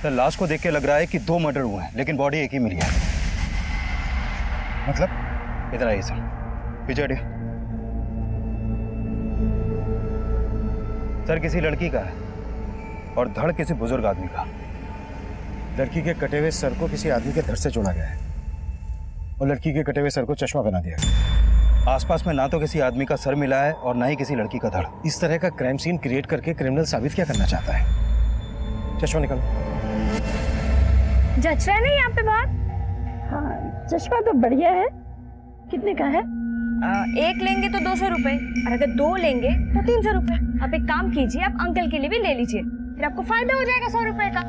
Sir लाश को देख के लग रहा है कि 2 मर्डर हुए हैं, लेकिन बॉडी एक ही मिली है। मतलब? इधर आइए सर, पीछे हटिए। सर किसी लड़की का है और धड़ किसी बुजुर्ग आदमी का। लड़की के कटे हुए सर को किसी आदमी के धड़ से जोड़ा गया है और लड़की के कटे हुए सर को चश्मा बना दिया गया। आसपास में ना तो किसी आदमी का सर मिला है और ना ही किसी लड़की का धड़। इस तरह का क्राइम सीन क्रिएट करके क्रिमिनल साबित क्या करना चाहता है? चश्मा निकालो। जच रहा है नहीं यहाँ पे बात? हाँ, चश्मा तो बढ़िया है। कितने का है? एक लेंगे तो 200 रुपए और अगर 2 लेंगे तो 300 रुपए। आप एक काम कीजिए, आप अंकल के लिए भी ले लीजिए, फिर आपको फायदा हो जाएगा 100 रुपए का।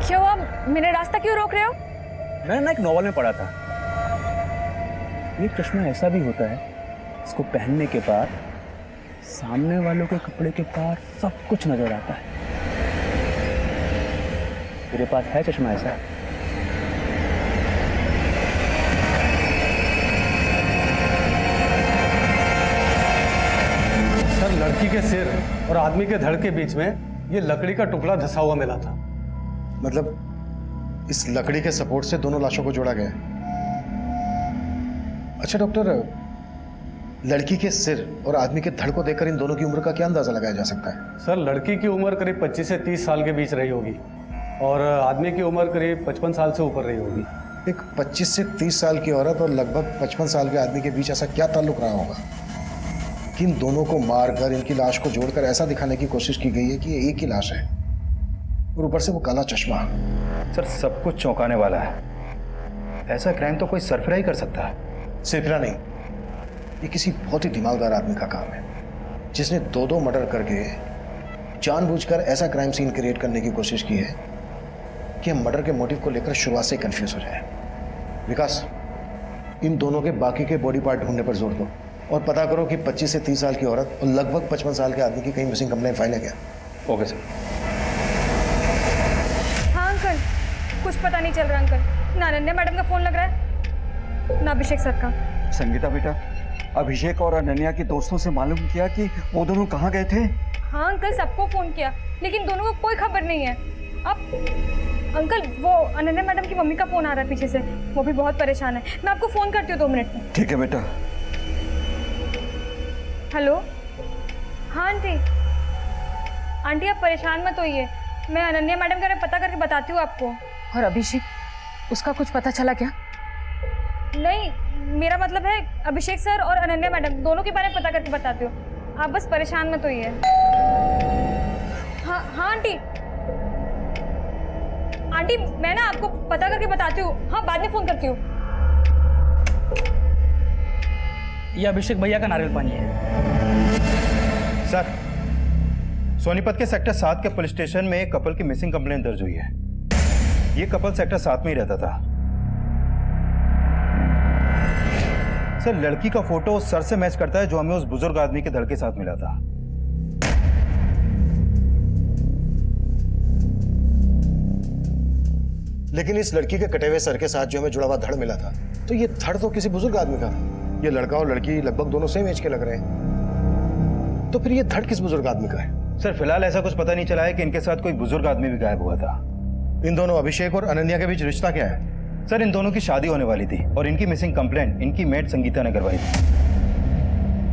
क्यों आप मेरा रास्ता क्यों रोक रहे हो? मैंने ना एक नॉवल में पढ़ा था, एक चश्मा ऐसा भी होता है इसको पहनने के बाद सामने वालों के कपड़े के पार सब कुछ नजर आता है। तेरे पास है चश्मा ऐसा? सर लड़की के सिर और आदमी के धड़ के बीच में ये लकड़ी का टुकड़ा धंसा हुआ मिला था। मतलब इस लकड़ी के सपोर्ट से दोनों लाशों को जोड़ा गया। अच्छा डॉक्टर, लड़की के सिर और आदमी के धड़ को देखकर इन दोनों की उम्र का क्या अंदाजा लगाया जा सकता है? सर लड़की की उम्र करीब 25 से 30 साल के बीच रही होगी और आदमी की उम्र करीब 55 साल से ऊपर रही होगी। एक 25 से 30 साल की औरत और लगभग 55 साल के आदमी के बीच ऐसा क्या ताल्लुक रहा होगा कि इन दोनों को मारकर इनकी लाश को जोड़कर ऐसा दिखाने की कोशिश की गई है कि ये एक ही लाश है और ऊपर से वो काला चश्मा। सर सब कुछ चौंकाने वाला है। ऐसा क्राइम तो कोई सरफराई ही कर सकता है। सिर्फरा नहीं, ये किसी बहुत ही दिमागदार आदमी का काम है जिसने 2 मर्डर करके जानबूझकर ऐसा क्राइम सीन क्रिएट करने की कोशिश की है कि हम मर्डर के मोटिव को लेकर शुरुआत से कंफ्यूज हो जाए। विकास, इन दोनों के बाकी के बॉडी पार्ट ढूंढने पर जोर दो और पता करो कि 25 से 30 साल की औरत और लगभग 55 साल के आदमी की कहीं मिसिंग कंप्लेंट फाइल है क्या? Okay sir. हाँ अंकल, कुछ पता नहीं चल रहा अंकल। ना अनन्या मैडम का फोन लग रहा है ना अभिषेक सर का। संगीता बेटा, अभिषेक और अनन्या के दोस्तों से मालूम किया कि वो दोनों कहाँ गए थे? हाँ अंकल, सबको फोन किया लेकिन दोनों को कोई खबर नहीं है। अब अंकल वो अनन्या मैडम की मम्मी का फोन आ रहा है पीछे से, वो भी बहुत परेशान है। मैं आपको फोन करती हूँ 2 मिनट में। ठीक है बेटा। हेलो, हाँ आंटी। आंटी आप परेशान मत होइए, मैं अनन्या मैडम का पता करके बताती हूँ आपको। और अभिषेक, उसका कुछ पता चला क्या? नहीं, मेरा मतलब है अभिषेक सर और अनन्या मैडम दोनों के बारे में पता करके बताती हूँ। आप बस परेशान मत होइए। हाँ हाँ आंटी, आंटी मैं ना आपको पता करके बताती हूँ। हाँ बाद में फोन करती हूँ। ये अभिषेक भैया का नारियल पानी है। सर, सोनीपत के सेक्टर 7 के पुलिस स्टेशन में एक कपल की मिसिंग कंप्लेंट दर्ज हुई है। ये कपल सेक्टर 7 में ही रहता था। सर लड़की का फोटो उस सर से मैच करता है जो हमें उस बुजुर्ग आदमी के धड़ के साथ मिला था। लेकिन इस लड़की के कटे हुए सर के साथ जो हमें जुड़ा हुआ धड़ मिला था, तो ये धड़ तो किसी बुजुर्ग आदमी का था। ये लड़का और लड़की लगभग दोनों सेम एज के लग रहे हैं, तो फिर ये धड़ किस बुजुर्ग आदमी का है? सर फिलहाल ऐसा कुछ पता नहीं चला है कि इनके साथ कोई बुजुर्ग आदमी भी गायब हुआ था। इन दोनों अभिषेक और अनन्या के बीच रिश्ता क्या है? सर इन दोनों की शादी होने वाली थी और इनकी मिसिंग कंप्लेंट इनकी मेड संगीता ने करवाई थी,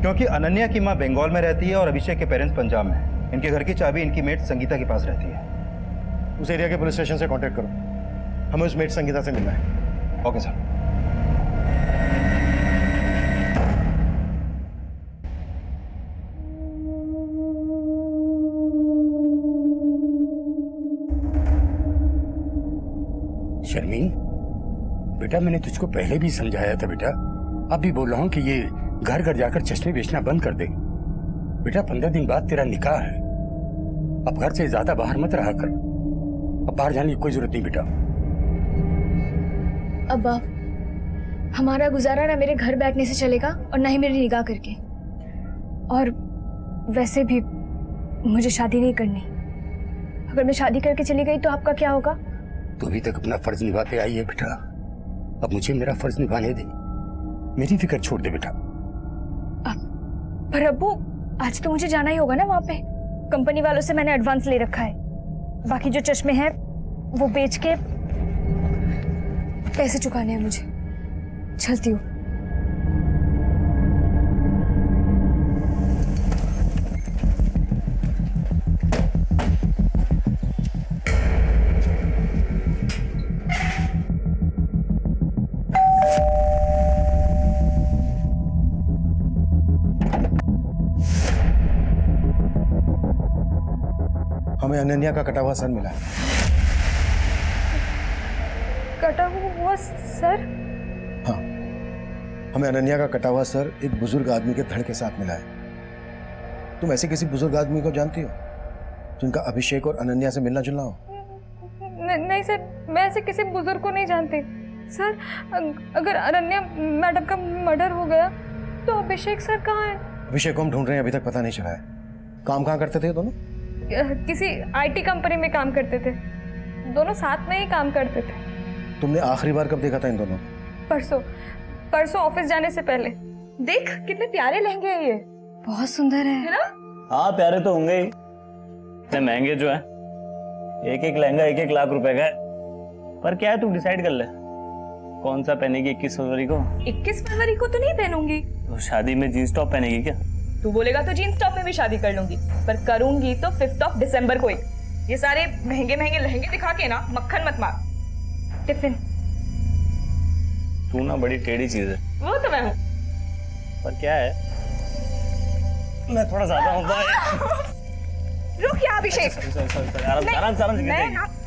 क्योंकि अनन्या की माँ बंगाल में रहती है और अभिषेक के पेरेंट्स पंजाब में। इनके घर की चाबी इनकी मेड संगीता के पास रहती है। उस एरिया के पुलिस स्टेशन से कांटेक्ट करो, हमें उस मेड संगीता से मिलना है। Okay sir. शर्मीन बेटा, मैंने तुझको पहले भी समझाया था बेटा, अब भी बोल रहा हूँ कि ये घर घर जाकर चश्मे बेचना बंद कर दे बेटा। 15 दिन बाद तेरा निकाह है, अब घर से ज्यादा बाहर मत रहा कर। अब बाहर जाने की कोई जरूरत नहीं बेटा। अब्बा, हमारा गुजारा ना मेरे घर बैठने से चलेगा और ना ही मेरी निगाह करके। और वैसे भी मुझे शादी नहीं करनी। अगर मैं शादी करके चली गई तो आपका क्या होगा? तू अभी तक अपना फर्ज निभाते आई है बेटा, अब मुझे मेरा फर्ज निभाने दे, मेरी फिक्र छोड़ दे बेटा। पर अब्बू, आज तो मुझे जाना ही होगा ना वहाँ पे। कंपनी वालों से मैंने एडवांस ले रखा है, बाकी जो चश्मे हैं वो बेच के पैसे चुकाने हैं मुझे। चलती हूँ। हमें अनन्या का कटा हुआ सर मिला है। कटा हुआ सर? हाँ, हमें अनन्या का कटा हुआ सर एक बुजुर्ग आदमी के धड़ के साथ मिला है। तुम ऐसे किसी बुजुर्ग आदमी को जानती हो जिनका अभिषेक और अनन्या से मिलना जुलना हो? नहीं सर, मैं ऐसे किसी बुजुर्ग को नहीं जानती। सर, अगर अनन्या मैडम का मर्डर हो गया तो अभिषेक सर कहाँ हैं? अभिषेक को हम ढूंढ रहे हैं, अभी तक पता नहीं चला है। काम कहाँ करते थे दोनों? किसी आईटी कंपनी में काम करते थे, दोनों साथ में ही काम करते थे। तुमने आखिरी बार कब देखा था इन दोनों? परसों ऑफिस जाने से पहले। देख कितने प्यारे लहंगे हैं ये, बहुत सुंदर है ना? हाँ प्यारे तो होंगे ही, इतने महंगे जो है, एक एक लहंगा 1-1 लाख रुपए का है। पर क्या है, तू डिसाइड कर ले कौन सा पहनेगी 21 फरवरी को। 21 फरवरी को तो नहीं पहनूंगी। तो शादी में जीन्स टॉप पहनेगी क्या? तू बोलेगा तो जीन्स टॉप में भी शादी कर लूंगी, पर करूंगी तो 5 दिसंबर को ही। ये सारे महंगे महंगे लहंगे दिखा के ना मक्खन मत मार। टिफिन। तू ना बड़ी टेढ़ी चीज है। वो तो मैं हूँ, पर क्या है, मैं थोड़ा ज्यादा होता है। रुक या अभिषेक,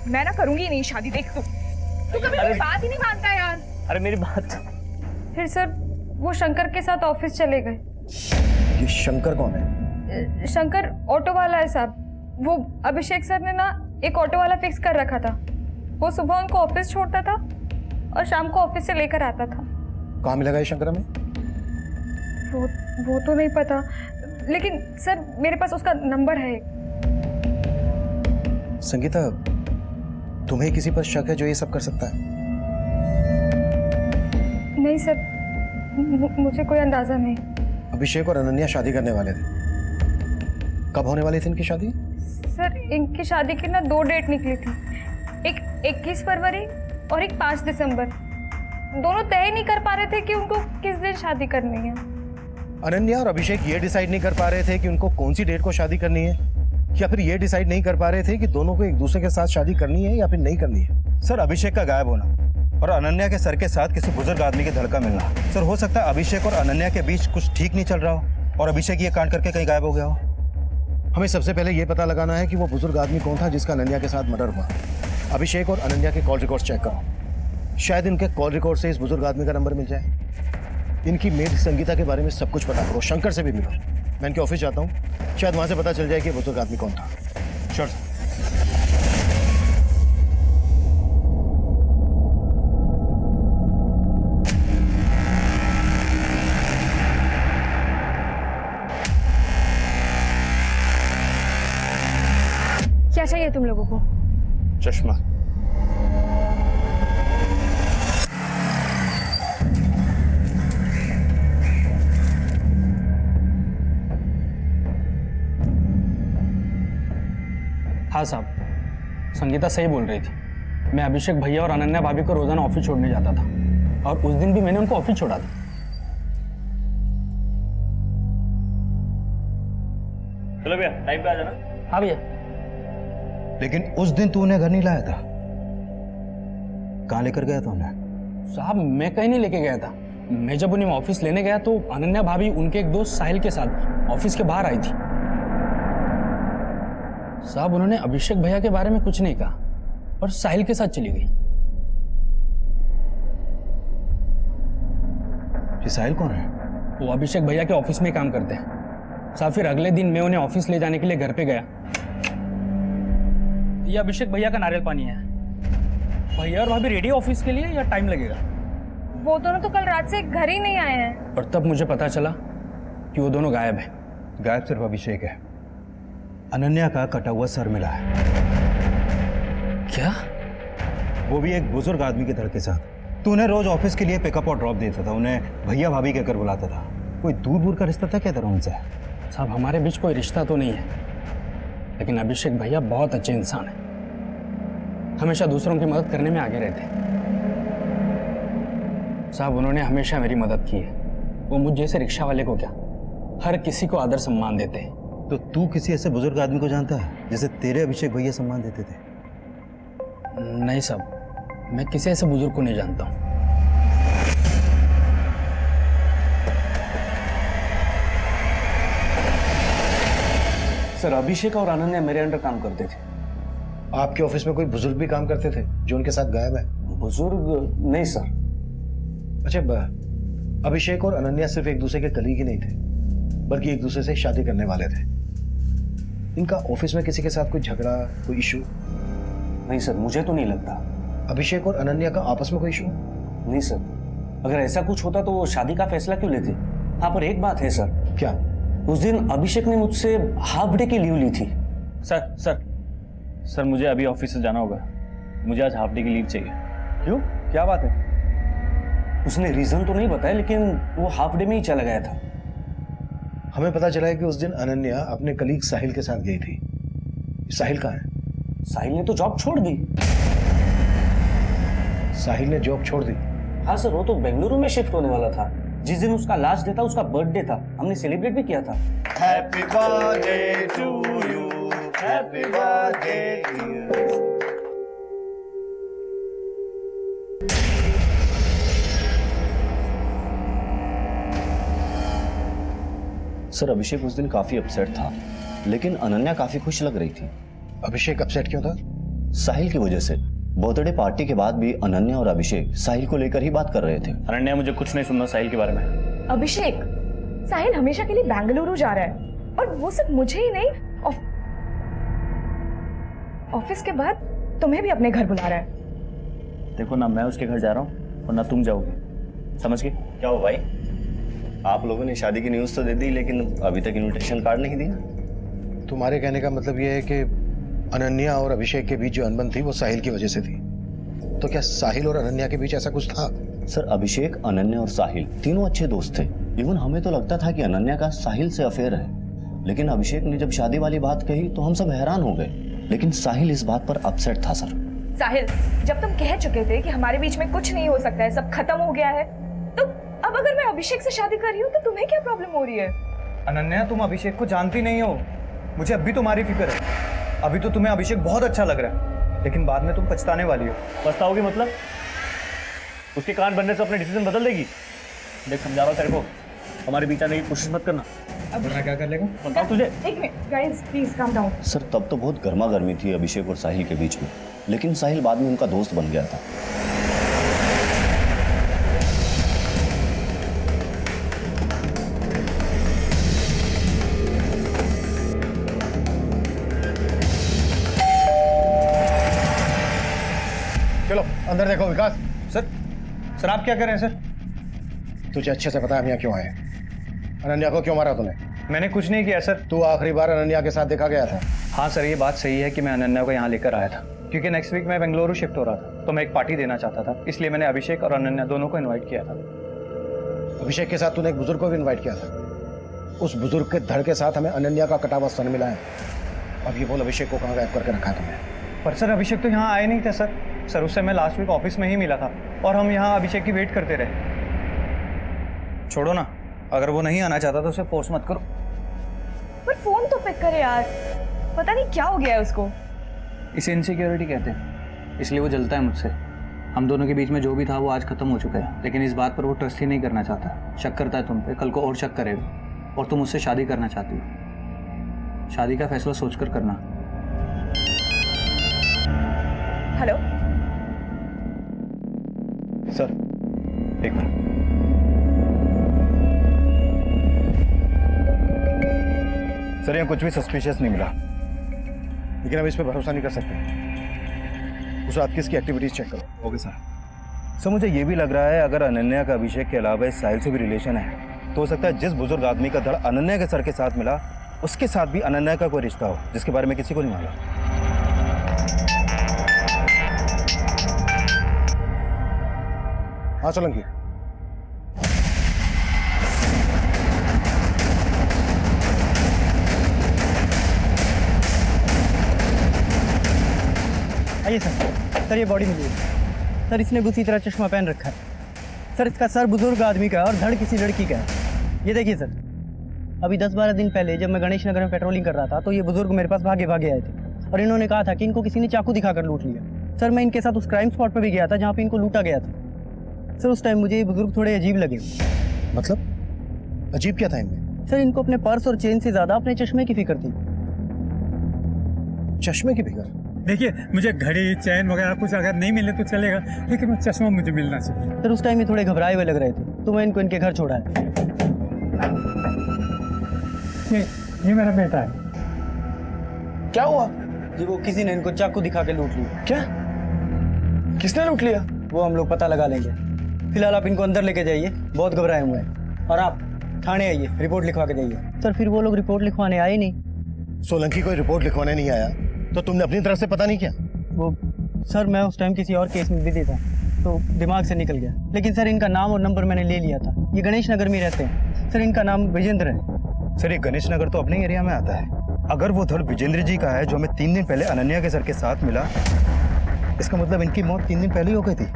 मैं ना करूंगी नहीं शादी। देख तू कभी मेरी बात ही नहीं मानता यार। अरे मेरी बात। फिर सर वो शंकर के साथ ऑफिस चले गए। ये शंकर कौन है? शंकर ऑटो वाला है साहब। वो अभिषेक सर ने ना एक ऑटो वाला फिक्स कर रखा था। वो सुबह उनको ऑफिस छोड़ता था और शाम को ऑफिस से लेकर आता था। कहाँ मिलेगा ये शंकर हमें? वो तो नहीं पता, लेकिन सर मेरे पास उसका नंबर है। संगीता, तुम्हें किसी पर शक है जो ये सब कर सकता है? नहीं सर, मुझे कोई अंदाजा नहीं। अभिषेक और अनन्या शादी करने वाले थे, कब होने वाली थी इनकी शादी? सर इनकी शादी की ना 2 डेट निकली थी, एक 21 फरवरी और एक 5 दिसंबर। दोनों तय नहीं कर पा रहे थे कि उनको किस दिन शादी करनी है। अनन्या और अभिषेक ये डिसाइड नहीं कर पा रहे थे कि उनको कौन सी डेट को शादी करनी है, या फिर ये डिसाइड नहीं कर पा रहे थे कि दोनों को एक दूसरे के साथ शादी करनी है या फिर नहीं करनी है। सर, अभिषेक का गायब होना और अनन्या के सर के साथ किसी बुजुर्ग आदमी के धड़का मिलना। सर, हो सकता है अभिषेक और अनन्या के बीच कुछ ठीक नहीं चल रहा हो और अभिषेक ये कांड करके कहीं गायब हो गया हो। हमें सबसे पहले ये पता लगाना है कि वो बुजुर्ग आदमी कौन था जिसका अनन्या के साथ मर्डर हुआ। अभिषेक और अनन्या के कॉल रिकॉर्ड चेक करो, शायद इनके कॉल रिकॉर्ड से इस बुजुर्ग आदमी का नंबर मिल जाए। इनकी मेड संगीता के बारे में सब कुछ पता करो, शंकर से भी मिलो। मैं इनके ऑफिस जाता हूँ, शायद वहाँ से पता चल जाए कि बुजुर्ग आदमी कौन था। Sure sir. क्या चाहिए तुम लोगों को? चश्मा। हाँ साहब, संगीता सही बोल रही थी। मैं अभिषेक भैया और अनन्या भाभी को रोजाना ऑफिस छोड़ने जाता था, और उस दिन भी मैंने उनको ऑफिस छोड़ा था। चलो भैया, टाइम पे आ जाना। हाँ भैया। लेकिन उस दिन तू उन्हें घर नहीं लाया था, कहाँ लेकर गया था उन्हें? साहब मैं कहीं नहीं लेके गया था। मैं जब उन्हें ऑफिस लेने गया तो अनन्या भाभी उनके एक दोस्त साहिल के साथ ऑफिस के बाहर आई थी। साहब उन्होंने अभिषेक भैया के बारे में कुछ नहीं कहा और साहिल के साथ चली गई। ये साहिल कौन है? वो अभिषेक भैया के ऑफिस में काम करते हैं। साहब फिर अगले दिन मैं उन्हें ऑफिस ले जाने के लिए घर पे गया। ये अभिषेक भैया का नारियल पानी है। भैया और भाभी रेडी ऑफिस के लिए या टाइम लगेगा? वो दोनों तो कल रात से घर ही नहीं आए हैं। और तब मुझे पता चला कि वो दोनों गायब हैं। गायब सिर्फ अभिषेक है, अनन्या का कटा हुआ सर मिला है। क्या? वो भी एक बुजुर्ग आदमी के धड़ के साथ। तू उन्हें रोज ऑफिस के लिए पिकअप और ड्रॉप देता था, उन्हें भैया भाभी कहकर बुलाता था। कोई दूर दूर का रिश्ता था क्या तेरा उनसे? साहब हमारे बीच कोई रिश्ता तो नहीं है, लेकिन अभिषेक भैया बहुत अच्छे इंसान हैं, हमेशा दूसरों की मदद करने में आगे रहते हैं। साहब उन्होंने हमेशा मेरी मदद की है। वो मुझ जैसे रिक्शा वाले को क्या, हर किसी को आदर सम्मान देते हैं। तो तू किसी ऐसे बुजुर्ग आदमी को जानता है जैसे तेरे अभिषेक भैया सम्मान देते थे? नहीं साहब, मैं किसी ऐसे बुजुर्ग को नहीं जानता हूँ। सर अभिषेक और अनन्या मेरे अंडर काम करते थे। आपके ऑफिस में कोई बुजुर्ग भी काम करते थे जो उनके साथ गायब है? बुजुर्ग नहीं सर। अच्छा, अभिषेक और अनन्या सिर्फ एक दूसरे के कलीग ही नहीं थे, बल्कि एक दूसरे से शादी करने वाले थे। इनका ऑफिस में किसी के साथ कोई झगड़ा, कोई इशू? नहीं सर, मुझे तो नहीं लगता। अभिषेक और अनन्या का आपस में कोई इशू? नहीं सर, अगर ऐसा कुछ होता तो वो शादी का फैसला क्यों लेते? हाँ, पर एक बात है सर। क्या? उस दिन अभिषेक ने मुझसे हाफ डे की लीव ली थी। सर मुझे अभी ऑफिस से जाना होगा, मुझे आज हाफ डे की लीव चाहिए। क्यों, क्या बात है? उसने रीजन तो नहीं बताया, लेकिन वो हाफ डे में ही चला गया था। हमें पता चला है कि उस दिन अनन्या अपने कलीग साहिल के साथ गई थी। साहिल कहाँ है? साहिल ने तो जॉब छोड़ दी। साहिल ने जॉब छोड़ दी? हाँ सर, वो तो बेंगलुरु में शिफ्ट होने वाला था। जिस दिन उसका लास्ट डे था, उसका बर्थडे था, हमने सेलिब्रेट भी किया था। Happy birthday to you, happy birthday to you. Sir Abhishek उस दिन काफी अपसेट था, लेकिन अनन्या काफी खुश लग रही थी। अभिषेक अपसेट क्यों था? साहिल की वजह से। बर्थडे पार्टी के बाद भी अनन्या और अभिषेक साहिल को लेकर ही बात कर रहे थे। अनन्या, मुझे कुछ नहीं सुनना साहिल के बारे में। अभिषेक, साहिल हमेशा के लिए बेंगलुरु जा रहा है, और वो सिर्फ मुझे ही नहीं, ऑफिस के बाद तुम्हें भी अपने घर बुला रहा है। देखो ना, मैं उसके घर जा रहा हूँ और ना तुम जाओगे, समझ गए? क्या हो भाई, आप लोगों ने शादी की न्यूज़ तो दे दी, लेकिन अभी तक इनविटेशन कार्ड नहीं दिया। तुम्हारे कहने का मतलब यह है कि अनन्या और अभिषेक के बीच जो अनबन थी वो साहिल की वजह से थी। तो क्या साहिल और अनन्या के बीच ऐसा कुछ था? सर अभिषेक, अनन्या और साहिल तीनों अच्छे दोस्त थे। इवन हमें तो लगता था कि अनन्या का साहिल से अफेयर है, लेकिन अभिषेक ने जब शादी वाली बात कही तो हम सब हैरान हो गए। लेकिन साहिल इस बात पर अपसेट था। सर साहिल, जब तुम कह चुके थे कि हमारे बीच में कुछ नहीं हो सकता है, सब खत्म हो गया है, तो अब अगर मैं अभिषेक से शादी कर रही हूँ तो तुम्हें क्या प्रॉब्लम हो रही है? अनन्या, तुम अभिषेक को जानती नहीं हो। मुझे अब भी तुम्हारी फिक्र है। अभी तो तुम्हें अभिषेक बहुत अच्छा लग रहा है, लेकिन बाद में तुम पछताने वाली हो। पछताओगी मतलब? उसके कान बनने से अपने डिसीजन बदल देगी? देख, समझा रहा हूँ तेरे को, हमारे बीच आने की कोशिश मत करना। अब वरना क्या कर लेगा? बताओ तुझे। एक minute guys, please calm down. Sir तब तो बहुत गर्मा गर्मी थी अभिषेक और साहिल के बीच में, लेकिन साहिल बाद में उनका दोस्त बन गया था। चलो अंदर देखो। विकास। सर आप क्या कर रहे हैं? सर तुझे अच्छे से पता है हम यहाँ क्यों आए? अनन्या को क्यों मारा तूने? मैंने कुछ नहीं किया सर। तू आखिरी बार अनन्या के साथ देखा गया था? हाँ सर, ये बात सही है कि मैं अनन्या को यहाँ लेकर आया था, क्योंकि नेक्स्ट वीक मैं बेंगलुरु शिफ्ट हो रहा था, तो मैं एक पार्टी देना चाहता था, इसलिए मैंने अभिषेक और अनन्या दोनों को इन्वाइट किया था। अभिषेक के साथ तूने एक बुजुर्ग को भी इन्वाइट किया था। उस बुजुर्ग के धड़ के साथ हमें अनन्या का कटा हुआ सन मिला है। अब ये बोल, अभिषेक को कहाँ गायब करके रखा है तुमने? पर सर अभिषेक तो यहाँ आए नहीं थे सर। उससे मैं लास्ट वीक ऑफिस में ही मिला था और हम यहाँ अभिषेक की वेट करते रहे। छोड़ो ना, अगर वो नहीं आना चाहता तो उसे फोर्स मत करो। पर फोन तो पिक करे यार, पता नहीं क्या हो गया है उसको। इसे इनसिक्योरिटी कहते हैं, इसलिए वो जलता है मुझसे। हम दोनों के बीच में जो भी था वो आज खत्म हो चुका है, लेकिन इस बात पर वो ट्रस्ट ही नहीं करना चाहता। शक करता है तुम पे, कल को और शक करेगा। और तुम मुझसे शादी करना चाहती हो। शादी का फैसला सोचकर करना। हेलो सर, एक मिनट। सर यहाँ कुछ भी सस्पिशियस नहीं मिला, लेकिन अब इस पर भरोसा नहीं कर सकते। उस रात की इसकी एक्टिविटीज चेक करो। Okay sir. सर मुझे ये भी लग रहा है अगर अनन्या का अभिषेक के अलावा इस साहिल से भी रिलेशन है, तो हो सकता है जिस बुजुर्ग आदमी का धड़ अनन्या के सर के साथ मिला, उसके साथ भी अनन्या का कोई रिश्ता हो जिसके बारे में किसी को नहीं मालूम। हाँ सोलंकी। आइए सर ये बॉडी मिली है सर। इसने भी उसी तरह चश्मा पहन रखा है सर। इसका सर बुजुर्ग आदमी का है और धड़ किसी लड़की का है। ये देखिए सर, अभी 10-12 दिन पहले जब मैं गणेश नगर में पेट्रोलिंग कर रहा था तो ये बुजुर्ग मेरे पास भागे भागे आए थे और इन्होंने कहा था कि इनको किसी ने चाकू दिखाकर लूट लिया। सर मैं इनके साथ उस क्राइम स्पॉट पर भी गया था जहाँ पे इनको लूटा गया था। सर उस टाइम मुझे ये बुजुर्ग थोड़े अजीब लगे। मतलब अजीब क्या था इनमें? सर इनको अपने पर्स और चेन से ज़्यादा अपने चश्मे की फिक्र थी। चश्मे की फिक्र? देखिए, मुझे घड़ी चैन वगैरह कुछ अगर नहीं मिले तो चलेगा, लेकिन वो चश्मा मुझे मिलना चाहिए। सर उस टाइम ये थोड़े घबराए हुए लग रहे थे तो मैं इनको इनके घर छोड़ा है। ये मेरा बेटा है। क्या हुआ? जी वो किसी ने इनको चाकू दिखा के लूट लिया। क्या? किसने लूट लिया? वो हम लोग पता लगा लेंगे। फिलहाल आप इनको अंदर लेके जाइए, बहुत घबराए हुए हैं। और आप थाने आइए, रिपोर्ट लिखवा के जाइए। सर फिर वो लोग रिपोर्ट लिखवाने आए नहीं। सोलंकी कोई रिपोर्ट लिखवाने नहीं आया तो तुमने अपनी तरफ से पता नहीं किया? वो सर मैं उस टाइम किसी और केस में बिजी था तो दिमाग से निकल गया। लेकिन सर इनका नाम और नंबर मैंने ले लिया था। ये गणेश नगर में रहते हैं सर। इनका नाम विजेंद्र है। सर ये गणेश नगर तो अपने एरिया में आता है। अगर वो धड़ विजेंद्र जी का है जो हमें 3 दिन पहले अनन्या के सर के साथ मिला, इसका मतलब इनकी मौत 3 दिन पहले ही हो गई थी।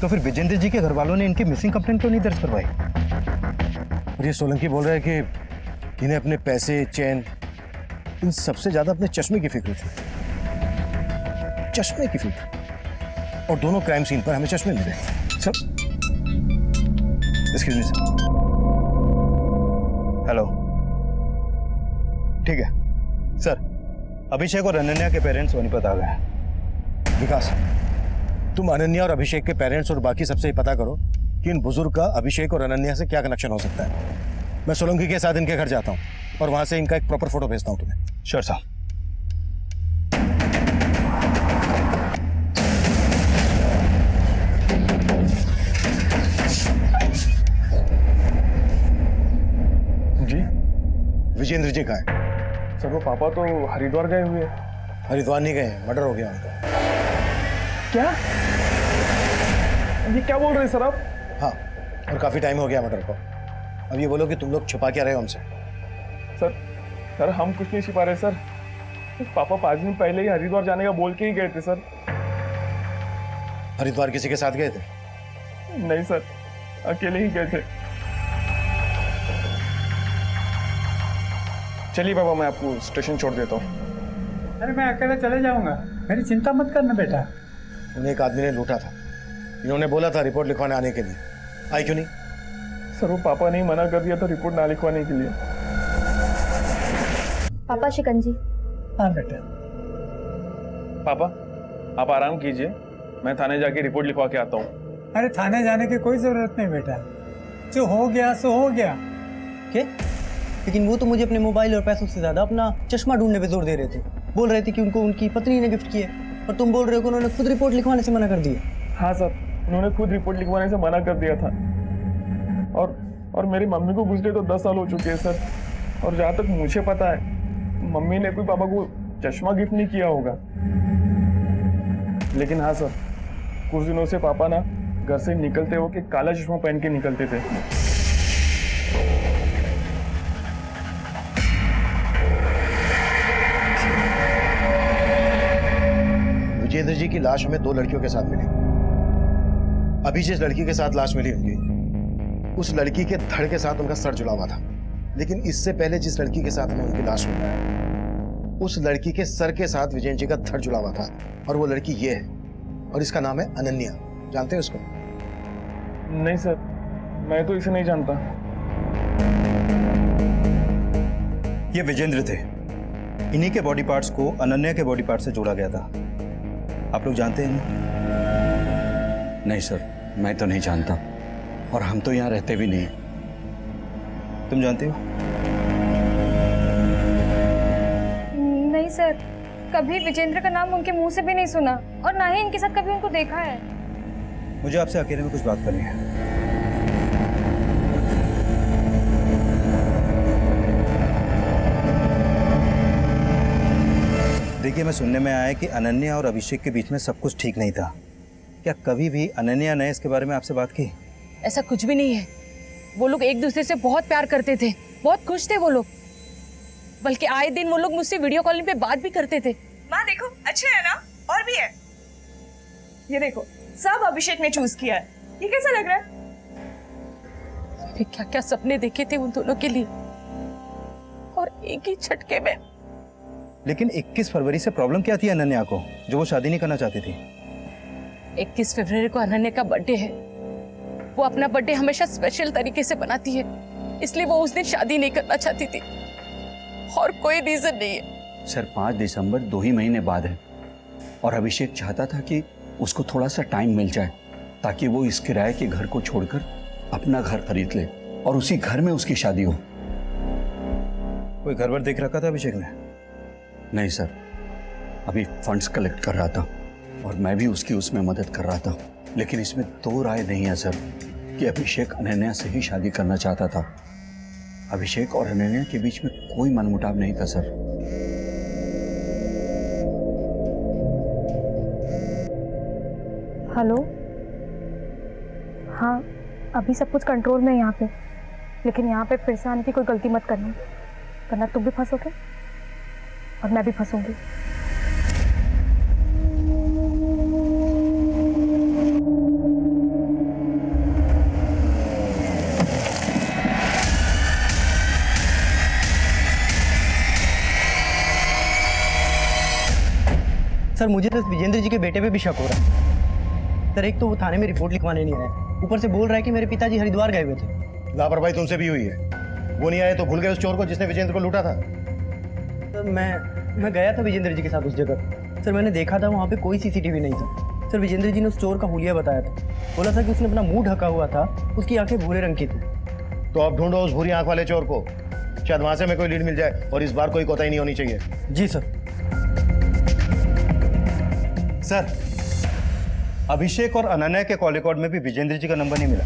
तो फिर विजेंद्र जी के घर वालों ने इनकी मिसिंग कंप्लेंट क्यों नहीं दर्ज करवाई? और ये सोलंकी बोल रहा है कि इन्हें अपने पैसे, चैन, इन सबसे ज्यादा अपने चश्मे की फिक्र थी। चश्मे की फिक्र? और दोनों क्राइम सीन पर हमें चश्मे मिले। Sir excuse me sir. Hello, ठीक है सर। अभिषेक और अनन्या के पेरेंट्स सोनीपत आ गए। विकास, तुम अनन्या और अभिषेक के पेरेंट्स और बाकी सबसे ही पता करो कि इन बुजुर्ग का अभिषेक और अनन्या से क्या कनेक्शन हो सकता है। मैं सोलंकी के साथ इनके घर जाता हूँ और वहां से इनका एक प्रॉपर फोटो भेजता हूँ तुम्हें। श्योर साहब। जी विजेंद्र जी कहाँ हैं? सर वो पापा तो हरिद्वार गए हुए हैं। हरिद्वार नहीं गए, मर्डर हो गया उनका। क्या? ये क्या बोल रहे हैं सर आप? हाँ, और काफी टाइम हो गया मर्डर को। अब ये बोलो कि तुम लोग छुपा क्या रहे हो हमसे? सर हम कुछ नहीं छिपा रहे सर। पापा 5 दिन पहले ही हरिद्वार जाने का बोल के ही गए थे सर। हरिद्वार किसी के साथ गए थे? नहीं सर, अकेले ही गए थे। चलिए पापा, मैं आपको स्टेशन छोड़ देता हूँ। अरे मैं अकेले चले जाऊंगा, मेरी चिंता मत करना बेटा। उन्हें एक आदमी ने लूटा था। इन्होंने बोला था रिपोर्ट लिखवाने आने के लिए। आई क्यों नहीं? सर वो पापा ने मना कर दिया था रिपोर्ट ना लिखवाने के लिए। पापा शिकंजी। हाँ बेटा। पापा आप आराम कीजिए, मैं थाने जाके रिपोर्ट लिखवा के आता हूँ। अरे थाने जाने की कोई जरूरत नहीं बेटा, जो हो गया सो हो गया। क्या? लेकिन वो तो मुझे अपने मोबाइल और पैसों से ज्यादा अपना चश्मा ढूंढने पे जोर दे रहे थे। बोल रहे थे कि उनको उनकी पत्नी ने गिफ्ट किया, और तुम बोल रहे हो कि उन्होंने खुद रिपोर्ट लिखवाने से मना कर दिया। हाँ सर, उन्होंने खुद रिपोर्ट लिखवाने से मना कर दिया था। और मेरी मम्मी को गुजरे तो 10 साल हो चुके हैं सर। और जहाँ तक मुझे पता है, मम्मी ने कोई पापा को चश्मा गिफ्ट नहीं किया होगा। लेकिन हाँ सर, कुछ दिनों से पापा ना घर से निकलते हो कि काला चश्मा पहन के निकलते थे। विजेंद्र जी की लाश हमें 2 लड़कियों के साथ मिली। अभी जिस लड़की के साथ लाश मिली उनकी, उस लड़की के धड़ के साथ उनका सर जुड़ा हुआ था। लेकिन इससे पहले जिस लड़की के साथ हमें उनकी लाश मिली, उस लड़की के सर के साथ विजेंद्र जी का धड़ जुड़ा हुआ था। और वो लड़की ये है, और इसका नाम है अनन्या। जानते हैं उसको? नहीं सर, मैं तो इसे नहीं जानता। ये विजेंद्र थे। इन्हीं के बॉडी पार्ट्स को अनन्या के बॉडी पार्ट से जोड़ा गया था। आप लोग जानते हैं ना? नहीं सर, मैं तो नहीं जानता, और हम तो यहाँ रहते भी नहीं। तुम जानते हो? नहीं सर, कभी विजेंद्र का नाम उनके मुंह से भी नहीं सुना, और ना ही इनके साथ कभी उनको देखा है। मुझे आपसे अकेले में कुछ बात करनी है। देखिए, मैं सुनने में आया कि अनन्या और अभिषेक के बीच में सब कुछ ठीक नहीं था। क्या कभी भी अनन्या ने इसके बारे में आपसे बात की? ऐसा कुछ भी नहीं है। वो लोग एक दूसरे से बहुत प्यार करते थे, बहुत खुश थे वो लोग। बल्कि आए दिन वो लोग मुझसे वीडियो कॉलिंग पे बात भी करते थे। माँ देखो, अच्छे है ना? और भी है, ये देखो, सब अभिषेक ने चूज किया है। ये कैसा लग रहा है? मैंने क्या क्या सपने देखे थे उन दोनों के लिए, और एक ही झटके में। लेकिन 21 फरवरी से प्रॉब्लम क्या थी अनन्या को, जो वो शादी नहीं करना चाहती थी? 21 फरवरी को अनन्या का बर्थडे है। वो अपना बर्थडे हमेशा स्पेशल तरीके से बनाती है, इसलिए वो उस दिन शादी नहीं करना चाहती थी, और कोई रीजन नहीं है। सर 5 दिसंबर 2 ही महीने बाद है, और अभिषेक चाहता था कि उसको थोड़ा सा टाइम मिल जाए ताकि वो इस किराए के घर को छोड़कर अपना घर खरीद ले और उसी घर में उसकी शादी हो। कोई घर वर देख रखा था अभिषेक ने? नहीं सर, अभी फंड्स कलेक्ट कर रहा था और मैं भी उसकी उसमें मदद कर रहा था, लेकिन इसमें 2 राय नहीं है सर कि अभिषेक अनन्या से ही शादी करना चाहता था। अभिषेक और अनन्या के बीच में कोई मनमुटाव नहीं था सर। हेलो, हाँ अभी सब कुछ कंट्रोल में है यहाँ पे, लेकिन यहाँ पे फिर से आने की कोई गलती मत करना, वरना तुम भी फंसोगे और मैं भी फंसूंगी। सर मुझे तो विजेंद्र जी के बेटे पे भी शक हो रहा है। सर एक तो वो थाने में रिपोर्ट लिखवाने नहीं आया, ऊपर से बोल रहा है कि मेरे पिताजी हरिद्वार गए हुए थे। लापरवाही तुमसे भी हुई है। वो नहीं आए तो भूल गए उस चोर को जिसने विजेंद्र को लूटा था? सर मैं गया था विजेंद्र जी के साथ उस जगह। सर मैंने देखा था वहाँ पे कोई सीसीटीवी नहीं था। सर विजेंद्र जी ने उस चोर का हुलिया बताया था, बोला था कि उसने अपना मुंह ढका हुआ था, उसकी आंखें भूरे रंग की थी। तो अब ढूंढो उस भूरी आंख वाले चोर को, शायद वहां से हमें कोई लीड मिल जाए, और इस बार कोई कोताही नहीं होनी चाहिए। जी सर। सर अभिषेक और अनन्या के कॉल रिकॉर्ड में भी विजेंद्र जी का नंबर नहीं मिला,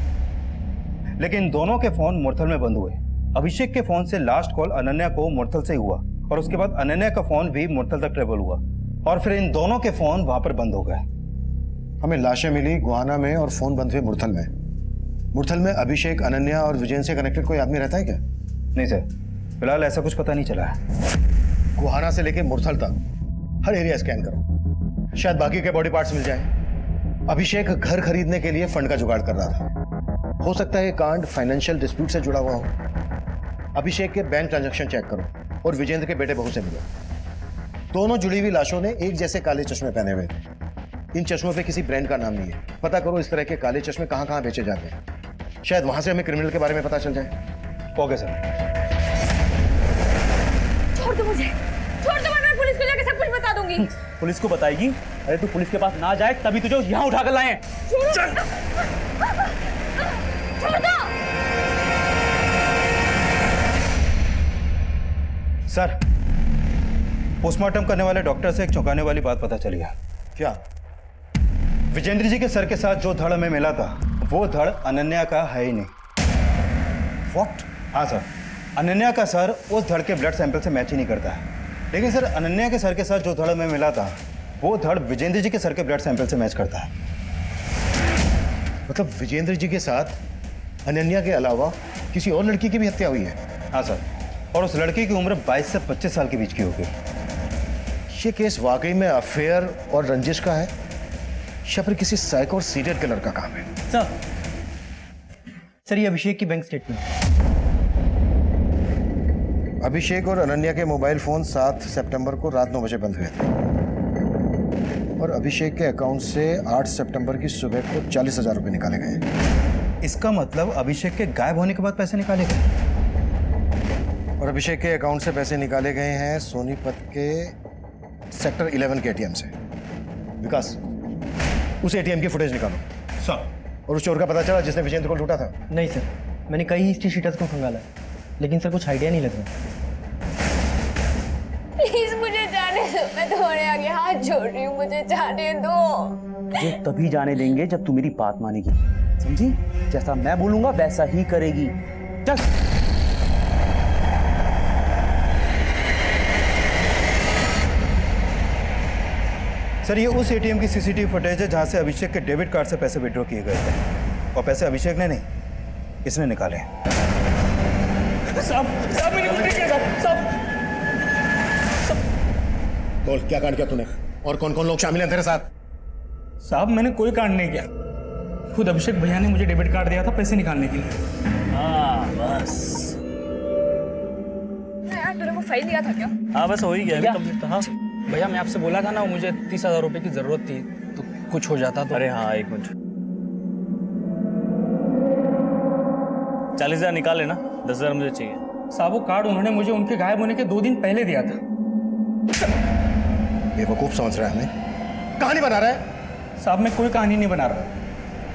लेकिन दोनों के फोन मुरथल में बंद हुए। अभिषेक के फोन से लास्ट कॉल अनन्या को मुरथल से हुआ, और उसके बाद अनन्या का फोन भी मुरथल तक ट्रेवल हुआ, और फिर इन दोनों के फोन वहां पर बंद हो गए। हमें लाशें मिली गुहाना में और फोन बंद हुए मुरथल में। मुरथल में अभिषेक, अनन्या और विजेंद्र से कनेक्टेड कोई आदमी रहता है क्या? नहीं सर, फिलहाल ऐसा कुछ पता नहीं चला है। गुहाना से लेके मुरथल तक हर एरिया स्कैन करो, शायद बाकी के बॉडी पार्ट्स मिल जाए। अभिषेक घर खरीदने के लिए फंड का जुगाड़ कर रहा था। हो सकता है ये कांड फाइनेंशियल डिस्प्यूट से जुड़ा हुआ हो। अभिषेक के बैंक ट्रांजैक्शन चेक करो और विजेंद्र के बेटे बहू से मिलो। दोनों जुड़ी हुई लाशों ने एक जैसे काले चश्मे पहने हुए थे। इन चश्मों पे किसी ब्रांड का नाम नहीं है। पता करो इस तरह के काले चश्मे कहां कहां बेचे जाते हैं, शायद वहां से हमें क्रिमिनल के बारे में पता चल जाए। Okay sir. छोड़ दो मुझे, छोड़ दो, मैं पुलिस को जाके सब कुछ बता दूंगी। पुलिस को बताएगी? अरे तू पुलिस के पास ना जाए तभी तुझे यहाँ उठाकर लाए। चल, छोड़ दो। सर पोस्टमार्टम करने वाले डॉक्टर से एक चौंकाने वाली बात पता चली है। क्या? विजेंद्र जी के सर के साथ जो धड़ हमें मिला था, वो धड़ अनन्या का है ही नहीं। व्हाट? हाँ सर, अनन्या का सर उस धड़ के ब्लड सैंपल से मैच ही नहीं करता है। लेकिन सर अनन्या के सर के साथ जो धड़ हमें मिला था, वो धड़ विजेंद्र जी के सर के ब्लड सैंपल से मैच करता है। मतलब विजेंद्र जी के साथ अनन्या के अलावा किसी और लड़की की भी हत्या हुई है? हाँ सर, और उस लड़की की उम्र 22 से 25 साल के बीच की होगी। ये केस वाकई में अफेयर और रंजिश का है, या फिर किसी साइको और सीरियल किलर का काम है? सर ये अभिषेक की बैंक स्टेटमेंट। अभिषेक और अनन्या के मोबाइल फोन 7 सितंबर को रात 9 बजे बंद हुए थे, और अभिषेक के अकाउंट से 8 सितंबर की सुबह को 40,000 रुपए निकाले गए। इसका मतलब अभिषेक के गायब होने के बाद पैसे निकाले गए, और अभिषेक के अकाउंट से पैसे निकाले गए हैं सोनीपत के सेक्टर 11 के एटीएम से। विकास, उस एटीएम की फुटेज निकालो। सर। और उस चोर का पता चला जिसने विजेंद्र को लूटा था? नहीं सर, मैंने कई हिस्ट्री शीटर्स को खंगाला है, लेकिन सर कुछ आइडिया नहीं लग रहा। प्लीज मुझे जाने दो, मैं तुम्हारे आगे हाथ जोड़ रही हूँ, मुझे जाने दो। तुझे तभी जाने देंगे जब तू मेरी बात मानेगी, समझी? जैसा मैं बोलूंगा वैसा ही करेगी। चल। सर ये उस एटीएम की सीसीटीवी फुटेज है जहां से अभिषेक के डेबिट कार्ड से पैसे विड्रॉ किए गए थे और पैसे अभिषेक ने नहीं, इसने निकाले। साहब मैंने कुछ नहीं किया साहब। बोल क्या कांड किया तूने और कौन कौन लोग शामिल हैं तेरे साथ? साहब मैंने कोई कांड नहीं किया, खुद अभिषेक भैया ने मुझे डेबिट कार्ड दिया था पैसे निकालने के लिए। हाँ बस। यार तूने वो फाइल दिया था क्या? हाँ बस हो ही गया, क्या? कंप्लीट था। हाँ भैया मैं आपसे बोला था ना मुझे 30,000 रुपए की जरूरत थी, तो कुछ हो जाता तो। अरे हाँ 1 मिनट, 40,000 निकाल लेना, 10,000 मुझे चाहिए। साहब वो कार्ड उन्होंने मुझे उनके गायब होने के 2 दिन पहले दिया था। बेवकूफ समझ रहा है हमें, कहानी बना रहा है। साहब मैं कोई कहानी नहीं बना रहा,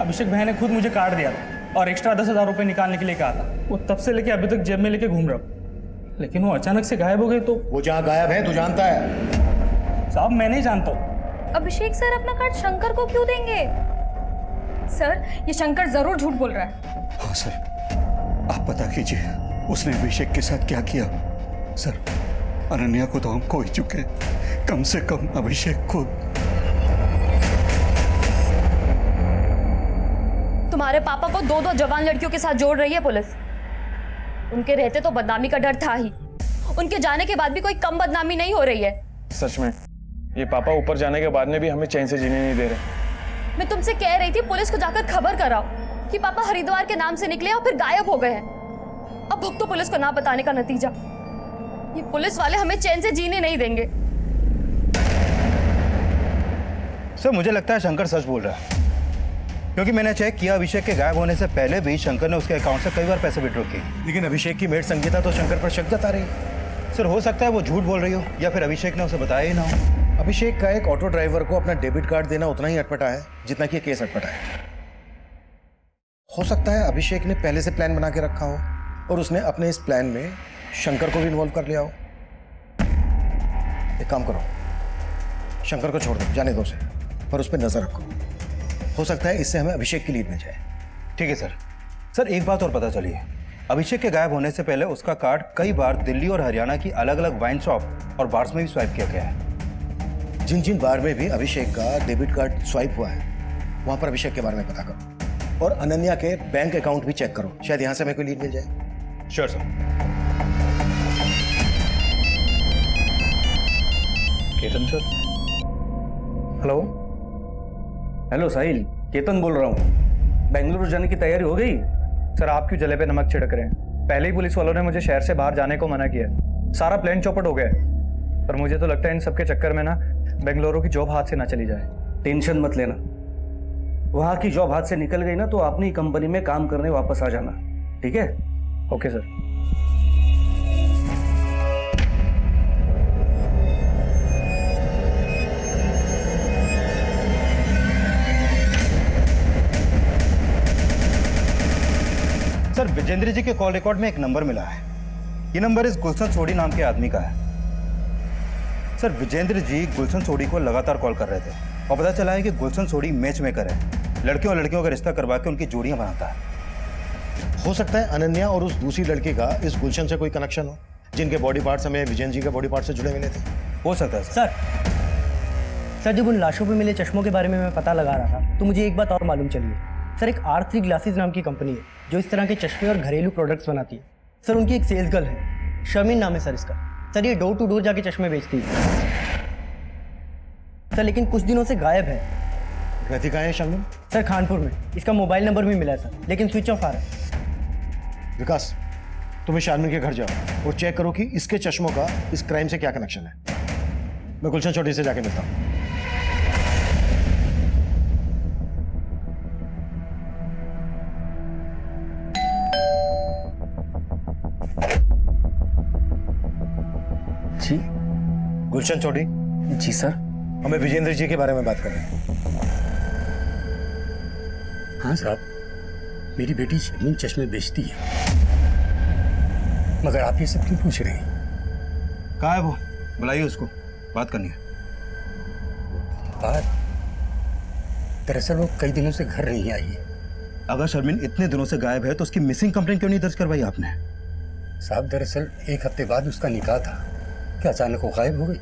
अभिषेक भैया ने खुद मुझे कार्ड दिया था और एक्स्ट्रा 10,000 रुपए निकालने के लिए कहा था। वो तब से लेके अभी तक जेब में लेके घूम रहा हूँ, लेकिन वो अचानक से गायब हो गए। तो वो जहाँ गायब है तू जानता है? साहब मैं नहीं जानता हूँ। अभिषेक सर अपना कार्ड शंकर को क्यों देंगे? सर ये शंकर जरूर झूठ बोल रहा है। हाँ सर, आप पता कीजिए उसने अभिषेक के साथ क्या किया। सर अनन्या को तो हम खो ही चुके, कम से कम अभिषेक को। तुम्हारे पापा को 2 जवान लड़कियों के साथ जोड़ रही है पुलिस। उनके रहते तो बदनामी का डर था ही, उनके जाने के बाद भी कोई कम बदनामी नहीं हो रही है। सच में ये पापा ऊपर जाने के बाद में भी हमें चैन से जीने नहीं दे रहे। मैं तुमसे कह रही थी पुलिस को जाकर खबर कराओ कि पापा हरिद्वार के नाम से निकले और फिर गायब हो गए हैं। अब भुगतो पुलिस को ना बताने का नतीजा। ये पुलिस वाले हमें चैन से जीने नहीं देंगे। सर मुझे लगता है शंकर सच बोल रहा है, क्योंकि मैंने चेक किया अभिषेक के गायब होने से पहले भी शंकर ने उसके अकाउंट से कई बार पैसे विड्रॉ किए। लेकिन अभिषेक की मेड संगीता तो शंकर पर शक जता रही है। सर हो सकता है वो झूठ बोल रही हो या फिर अभिषेक ने उसे बताया ही ना हो। अभिषेक का एक ऑटो ड्राइवर को अपना डेबिट कार्ड देना उतना ही अटपटा है जितना कि ये केस अटपटा है। हो सकता है अभिषेक ने पहले से प्लान बना के रखा हो और उसने अपने इस प्लान में शंकर को भी इन्वॉल्व कर लिया हो। एक काम करो, शंकर को छोड़ दो, जाने दो उसे, पर उस पर नजर रखो। हो सकता है इससे हमें अभिषेक की लीड मिल जाए। ठीक है सर। सर एक बात और पता चली है, अभिषेक के गायब होने से पहले उसका कार्ड कई बार दिल्ली और हरियाणा की अलग अलग वाइन शॉप और बार्स में भी स्वाइप किया गया है। जिन जिन बार में भी अभिषेक का डेबिट कार्ड स्वाइप हुआ है वहां पर अभिषेक के बारे में पता करो और अनन्या के बैंक अकाउंट भी चेक करो, शायद यहां से हमें कोई लीड मिल जाए। Sure sir. Ketan sir. Hello hello Sahil, Ketan बोल रहा हूँ। बेंगलुरु जाने की तैयारी हो गई? सर आप क्यों जले पे नमक छिड़क रहे हैं? पहले ही पुलिस वालों ने मुझे शहर से बाहर जाने को मना किया, सारा प्लान चौपट हो गया है। पर मुझे तो लगता है इन सबके चक्कर में ना बेंगलुरु की जॉब हाथ से ना चली जाए। टेंशन मत लेना, वहां की जॉब हाथ से निकल गई ना तो अपनी कंपनी में काम करने वापस आ जाना, ठीक है? Okay sir. सर विजेंद्र जी के कॉल रिकॉर्ड में एक नंबर मिला है। ये नंबर इस गुलशन सोडी नाम के आदमी का है। सर विजेंद्र जी गुलशन सोडी को लगातार कॉल कर रहे थे और पता चला है कि गुलशन सोडी मैच मेकर है, लड़कियों और लड़कियों का रिश्ता करवा के उनकी जोड़ियां बनाता है। हो सकता है अनन्या और उस दूसरी लड़की का इस गुलशन से कोई कनेक्शन हो, जिनके बॉडी पार्ट्स हमें विजेंद्र जी के बॉडी पार्ट से जुड़े मिले थे। हो सकता है सर। सर जब उन लाशों पे मिले चश्मों के बारे में मैं पता लगा रहा था तो मुझे एक बात और मालूम चली है। सर एक R3 ग्लासेस नाम की कंपनी है जो इस तरह के चश्मे और घरेलू प्रोडक्ट्स बनाती है। सर उनकी एक सेल्स गर्ल है, शर्मिन नाम है सर इसका। सर ये डोर टू डोर जाके चश्मे बेचती है सर, लेकिन कुछ दिनों से गायब है। रहती कहाँ है शर्मिन? सर खानपुर में। इसका मोबाइल नंबर भी मिला है सर, लेकिन स्विच ऑफ आ रहा है। विकास तुम्हें शारमिन के घर जाओ और चेक करो कि इसके चश्मों का इस क्राइम से क्या कनेक्शन है। मैं गुलशन चौधरी से जाके मिलता हूँ। जी गुलशन चौधरी। जी सर। हमें विजेंद्र जी के बारे में बात करनी है। हाँ साहब, मेरी बेटी शर्मिन चश्मे बेचती है, मगर आप ये सब क्यों पूछ रहे हैं? कहाँ है वो? बुलाइए उसको, बात करनी है। बात? दरअसल वो कई दिनों से घर नहीं आई है। अगर शर्मिन इतने दिनों से गायब है तो उसकी मिसिंग कंप्लेंट क्यों नहीं दर्ज करवाई आपने? साहब दरअसल 1 हफ्ते बाद उसका निकाह था, क्या अचानक वो गायब हो गई?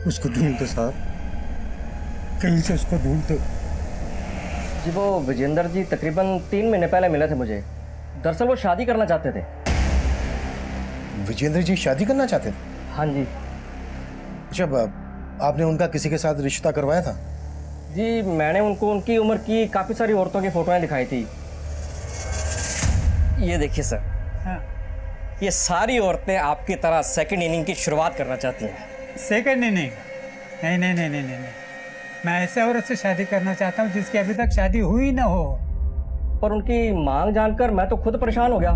उसको ढूंढ दो साहब। कहीं से उसको ढूंढ दो। जी वो विजेंद्र जी तकरीबन 3 महीने पहले मिले थे मुझे। दरअसल वो शादी करना चाहते थे। विजेंद्र जी शादी करना चाहते थे? हाँ जी। अच्छा, आपने उनका किसी के साथ रिश्ता करवाया था? जी मैंने उनको उनकी उम्र की काफ़ी सारी औरतों की फ़ोटोएं दिखाई थी। ये देखिए सर, ये सारी औरतें आपकी तरह सेकंड इनिंग की शुरुआत करना चाहती हैं। Second inning? नहीं नहीं नहीं नहीं नहीं, मैं ऐसे औरत से शादी करना चाहता हूँ जिसकी अभी तक शादी हुई ना हो। पर उनकी मांग जानकर मैं तो खुद परेशान हो गया।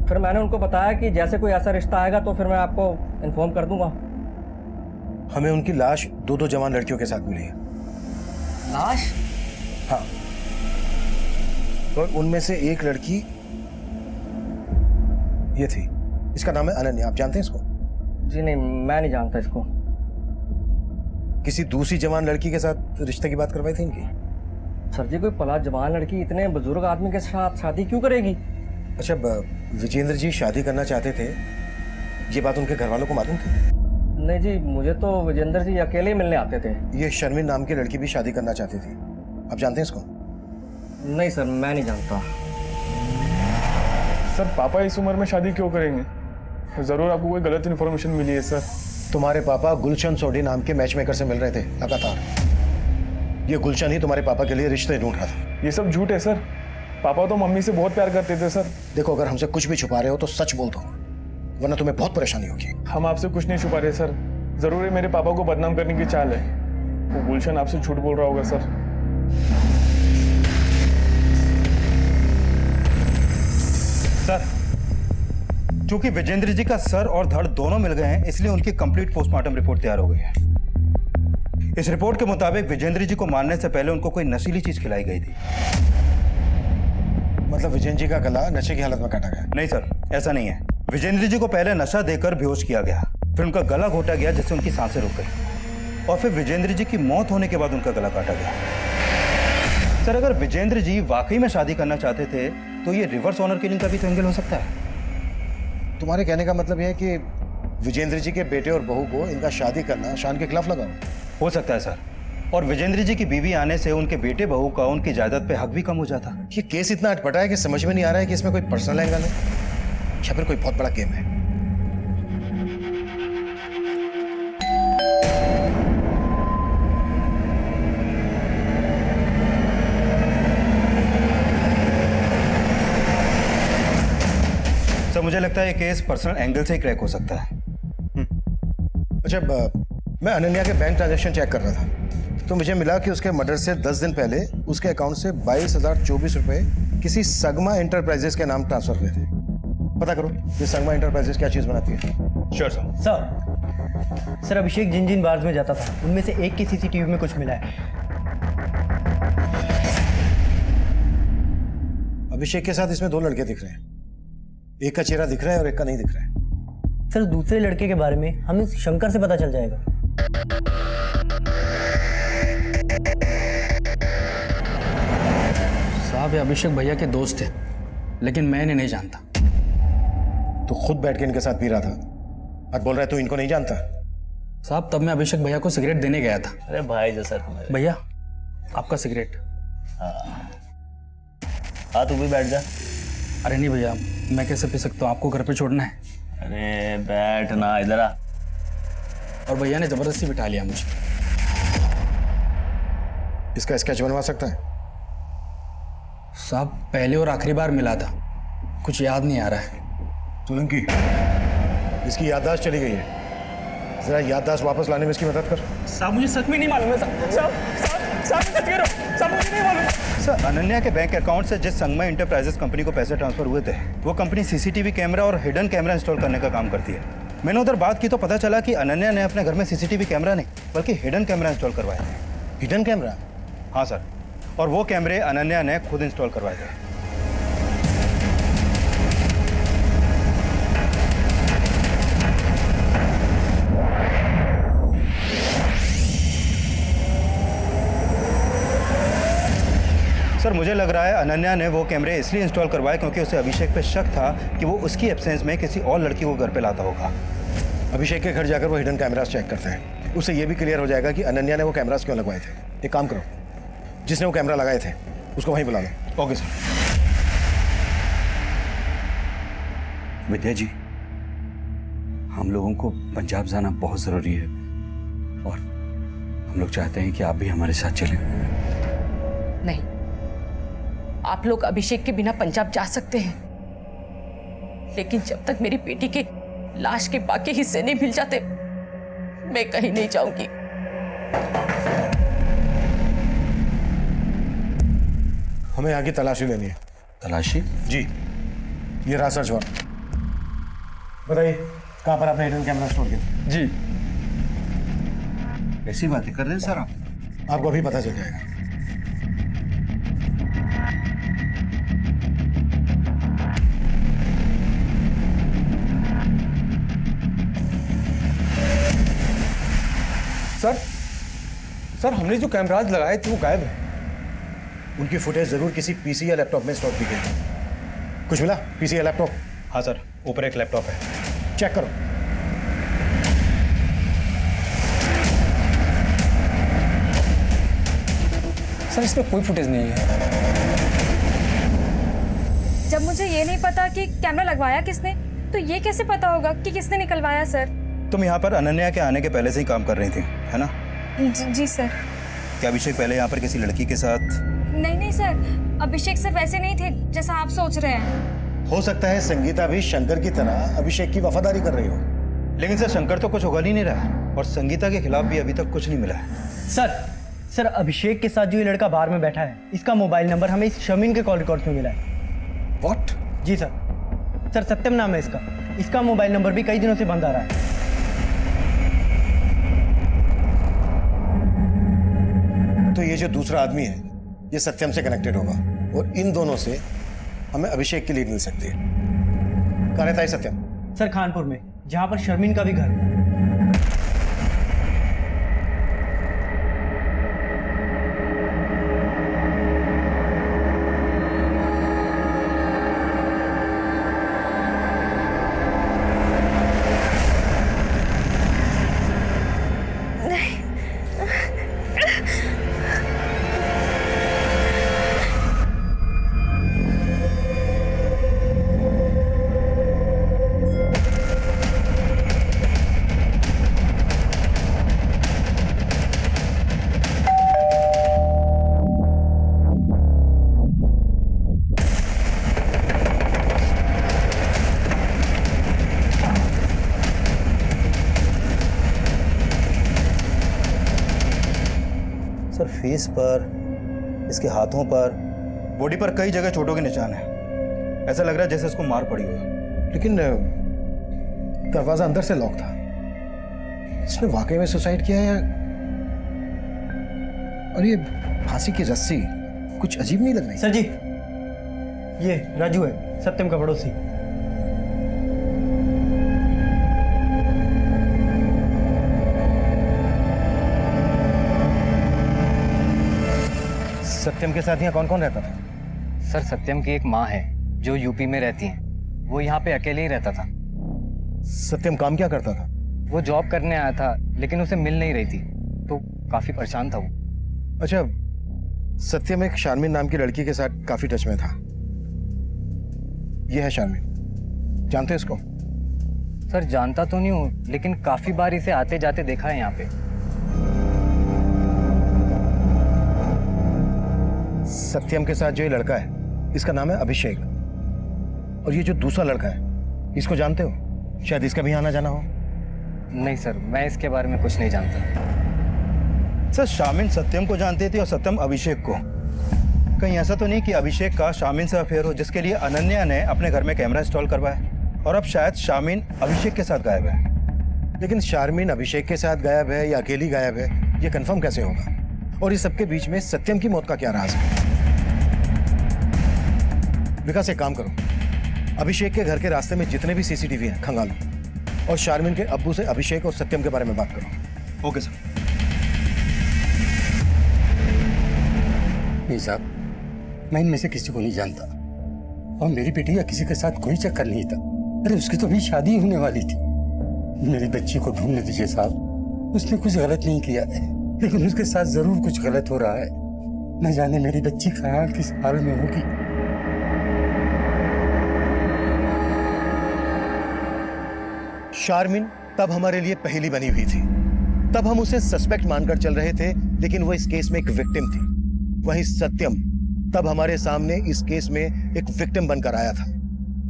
फिर मैंने उनको बताया कि जैसे कोई ऐसा रिश्ता आएगा तो फिर मैं आपको इन्फॉर्म कर दूंगा। हमें उनकी लाश 2 जवान लड़कियों के साथ मिली है। लाश? हाँ, और उनमें से एक लड़की ये थी। इसका नाम है अनन्या। आप जानते हैं इसको? जी नहीं, मैं नहीं जानता इसको। किसी दूसरी जवान लड़की के साथ रिश्ते की बात करवाई थी इनकी? सर जी, कोई पला जवान लड़की इतने बुजुर्ग आदमी के साथ शादी क्यों करेगी? अच्छा, विजेंद्र जी शादी करना चाहते थे, ये बात उनके घर वालों को मालूम थी? नहीं जी, मुझे तो विजेंद्र जी अकेले मिलने आते थे। ये शर्मिन नाम की लड़की भी शादी करना चाहती थी। आप जानते हैं इसको? नहीं सर, मैं नहीं जानता। सर पापा इस उम्र में शादी क्यों करेंगे? जरूर आपको कोई गलत इन्फॉर्मेशन मिली है सर। तुम्हारे पापा गुलशन सोडी नाम के मैचमेकर से मिल रहे थे लगातार। ये गुलशन ही तुम्हारे पापा के लिए रिश्ते ढूंढ रहा था। ये सब झूठ है सर। पापा तो मम्मी से बहुत प्यार करते थे सर। देखो, अगर हमसे कुछ भी छुपा रहे हो तो सच बोल दो, वरना तुम्हें बहुत परेशानी होगी। हम आपसे कुछ नहीं छुपा रहे सर। जरूर है मेरे पापा को बदनाम करने की चाल है। वो गुलशन आपसे झूठ बोल रहा होगा सर। सर, चूंकि विजेंद्र जी का सर और धड़ दोनों मिल गए हैं, इसलिए उनकी कंप्लीट पोस्टमार्टम रिपोर्ट तैयार हो गई है। इस रिपोर्ट के मुताबिक विजेंद्र जी को मारने से पहले उनको कोई नशीली चीज खिलाई गई थी। मतलब विजेंद्र जी का गला नशे की हालत में काटा गया? नहीं सर, ऐसा नहीं है। विजेंद्र जी को पहले नशा देकर बेहोश किया गया, फिर उनका गला घोटा गया जिससे उनकी सांसें रुक गई, और फिर विजेंद्र जी की मौत होने के बाद उनका गला काटा गया। सर, अगर विजेंद्र जी वाकई में शादी करना चाहते थे तो ये रिवर्स ऑनर किलिंग का भी तो एंगल हो सकता है। तुम्हारे कहने का मतलब यह है कि विजेंद्र जी के बेटे और बहू को इनका शादी करना शान के खिलाफ लगा हो सकता है सर, और विजेंद्र जी की बीवी आने से उनके बेटे बहू का उनकी जायदाद पे हक भी कम हो जाता। ये केस इतना अटपटा है कि समझ में नहीं आ रहा है कि इसमें कोई पर्सनल एंगल है या फिर कोई बहुत बड़ा गेम है। सर, मुझे लगता है ये केस पर्सनल एंगल से ही क्रैक हो सकता है। अच्छा, मैं अनन्या के बैंक ट्रांजैक्शन चेक कर रहा था तो मुझे मिला कि उसके मर्डर से 10 दिन पहले उसके अकाउंट से 22,024 रुपए किसी सगमा इंटरप्राइजेस के नाम ट्रांसफर हुए थे। पता करो ये सगमा इंटरप्राइजेस क्या चीज बनाती है। Sure sir. सर, अभिषेक जिन जिन बार्स में जाता था उनमें से एक की सीसीटीवी में कुछ मिला है। अभिषेक के साथ इसमें 2 लड़के दिख रहे हैं। एक का चेहरा दिख रहा है और एक का नहीं दिख रहा है। सर, दूसरे लड़के के बारे में हमें शंकर से पता चल जाएगा। साहब, ये अभिषेक भैया के दोस्त थे, लेकिन मैं इन्हें नहीं जानता। तो खुद बैठ के इनके साथ पी रहा था और बोल रहा है तू इनको नहीं जानता? साहब, तब मैं अभिषेक भैया को सिगरेट देने गया था। अरे भाई जैसा तुम्हारे। भैया, आपका सिगरेट। हाँ, तू भी बैठ जा। अरे नहीं भैया, मैं कैसे पी सकता हूँ? आपको घर पे छोड़ना है। अरे बैठ ना, इधर आ। और भैया ने जबरदस्ती बिठा लिया मुझे। इसका स्केच बनवा सकता है? साहब, पहले और आखिरी बार मिला था, कुछ याद नहीं आ रहा है। सोलंकी, इसकी याददाश्त चली गई है, जरा याददाश्त वापस लाने में इसकी मदद कर। साहब, मुझे सच में नहीं मालूम है। साहब, मुझे नहीं मालूम। सर, अनन्या के बैंक अकाउंट से जिस संगमा इंटरप्राइजेस कंपनी को पैसे ट्रांसफर हुए थे, वो कंपनी सीसीटीवी कैमरा और हिडन कैमरा इंस्टॉल करने का काम करती है। मैंने उधर बात की तो पता चला कि अनन्या ने अपने घर में सीसीटीवी कैमरा नहीं बल्कि हिडन कैमरा इंस्टॉल करवाए थे। Hidden camera? हाँ सर, और वो कैमरे अनन्या ने खुद इंस्टॉल करवाए थे। सर, मुझे लग रहा है अनन्या ने वो कैमरे इसलिए इंस्टॉल करवाए क्योंकि उसे अभिषेक पे शक था कि वो उसकी एब्सेंस में किसी और लड़की को घर पे लाता होगा। अभिषेक के घर जाकर वो हिडन कैमरास चेक करते हैं। उससे ये भी क्लियर हो जाएगा कि अनन्या ने वो कैमरास क्यों लगवाए थे। एक काम करो, जिसने वो कैमरा लगाए थे उसको वहीं बुला लो। Okay sir. विद्या जी, हम लोगों को पंजाब जाना बहुत जरूरी है और हम लोग चाहते हैं कि आप भी हमारे साथ चलें। नहीं, आप लोग अभिषेक के बिना पंजाब जा सकते हैं, लेकिन जब तक मेरी बेटी के लाश के बाकी हिस्से नहीं मिल जाते मैं कहीं नहीं जाऊंगी। हमें आगे तलाशी लेनी है। तलाशी? जी, ये रहा सर्च वारंट। बताइए कहां पर आपने हिडन कैमरा स्टोर किया? जी। ऐसी बातें कर रहे हैं सर आप? आपको अभी पता चल जाएगा। सर हमने जो कैमराज लगाए थे वो गायब है। उनकी फुटेज जरूर किसी पीसी या लैपटॉप में स्टोर की गई है। कुछ मिला? पीसी या लैपटॉप? हाँ सर, ऊपर एक लैपटॉप है। चेक करो। सर इसमें कोई फुटेज नहीं है। जब मुझे ये नहीं पता कि कैमरा लगवाया किसने, तो ये कैसे पता होगा कि किसने निकलवाया सर? तुम यहाँ पर अनन्या के आने के पहले से ही काम कर रही थी, है ना? जी सर। क्या अभिषेक पहले यहाँ पर किसी लड़की के साथ? नहीं सर, अभिषेक सर वैसे नहीं थे जैसा आप सोच रहे हैं। हो सकता है संगीता भी शंकर की तरह अभिषेक की वफादारी कर रही हो। लेकिन सर शंकर तो कुछ उगल ही नहीं रहा और संगीता के खिलाफ भी अभी तक कुछ नहीं मिला है। सर अभिषेक के साथ जो ये लड़का बार में बैठा है, इसका मोबाइल नंबर हमें इस शमीन के कॉल रिकॉर्ड में मिला है। व्हाट? जी सर सत्यम नाम है इसका मोबाइल नंबर भी कई दिनों से बंद आ रहा है। तो ये जो दूसरा आदमी है ये सत्यम से कनेक्टेड होगा और इन दोनों से हमें अभिषेक की लीड मिल सकती है। कहाँ रहता है सत्यम? सर खानपुर में, जहां पर शर्मीन का भी घर है। सर फेस पर, इसके हाथों पर, बॉडी पर कई जगह चोटों के निशान है। ऐसा लग रहा है जैसे इसको मार पड़ी हो। लेकिन दरवाजा अंदर से लॉक था। इसने वाकई में सुसाइड किया है? और ये फांसी की रस्सी कुछ अजीब नहीं लग रही? सर जी, ये राजू है, सत्यम का पड़ोसी। सत्यम के साथ यहाँ कौन कौन रहता था? सर सत्यम की एक माँ है जो यूपी में रहती है, वो यहाँ पे अकेले ही रहता था। सत्यम काम क्या करता था? वो जॉब करने आया था लेकिन उसे मिल नहीं रही थी तो काफी परेशान था वो। अच्छा, सत्यम एक शारमीन नाम की लड़की के साथ काफी टच में था। ये है शारमीन, जानते हैं इसको? सर जानता तो नहीं हूँ लेकिन काफी बार इसे आते जाते देखा है यहाँ पे। सत्यम के साथ जो ये लड़का है इसका नाम है अभिषेक, और ये जो दूसरा लड़का है इसको जानते हो? शायद इसका भी आना जाना हो। नहीं सर, मैं इसके बारे में कुछ नहीं जानता। सर शामिन सत्यम को जानते थे और सत्यम अभिषेक को। कहीं ऐसा तो नहीं कि अभिषेक का शामिन से अफेयर हो जिसके लिए अनन्या ने अपने घर में कैमरा इंस्टॉल करवाया और अब शायद शामिन अभिषेक के साथ गायब है। लेकिन शारमीन अभिषेक के साथ गायब है या अकेली गायब है ये कंफर्म कैसे होगा? और इस सबके बीच में सत्यम की मौत का क्या राज है? विकास एक काम करो, अभिषेक के घर के रास्ते में जितने भी सीसीटीवी हैं खंगालो और शारमीन के अब्बू से अभिषेक और सत्यम के बारे में बात करो। Okay sir. नहीं साहब, मैं इनमें से किसी को नहीं जानता और मेरी बेटी का किसी के साथ कोई चक्कर नहीं था। अरे उसकी तो अभी शादी होने वाली थी। मेरी बच्ची को ढूंढने दीजिए साहब, उसने कुछ गलत नहीं किया, लेकिन उसके साथ जरूर कुछ गलत हो रहा है। न जाने मेरी बच्ची कहाँ किस हाल में होगी। शारमिन तब हमारे लिए पहेली बनी हुई थी। तब हम उसे सस्पेक्ट मानकर चल रहे थे, लेकिन वो इस केस में एक विक्टिम थी। वहीं सत्यम तब हमारे सामने इस केस में एक विक्टिम बनकर आया था।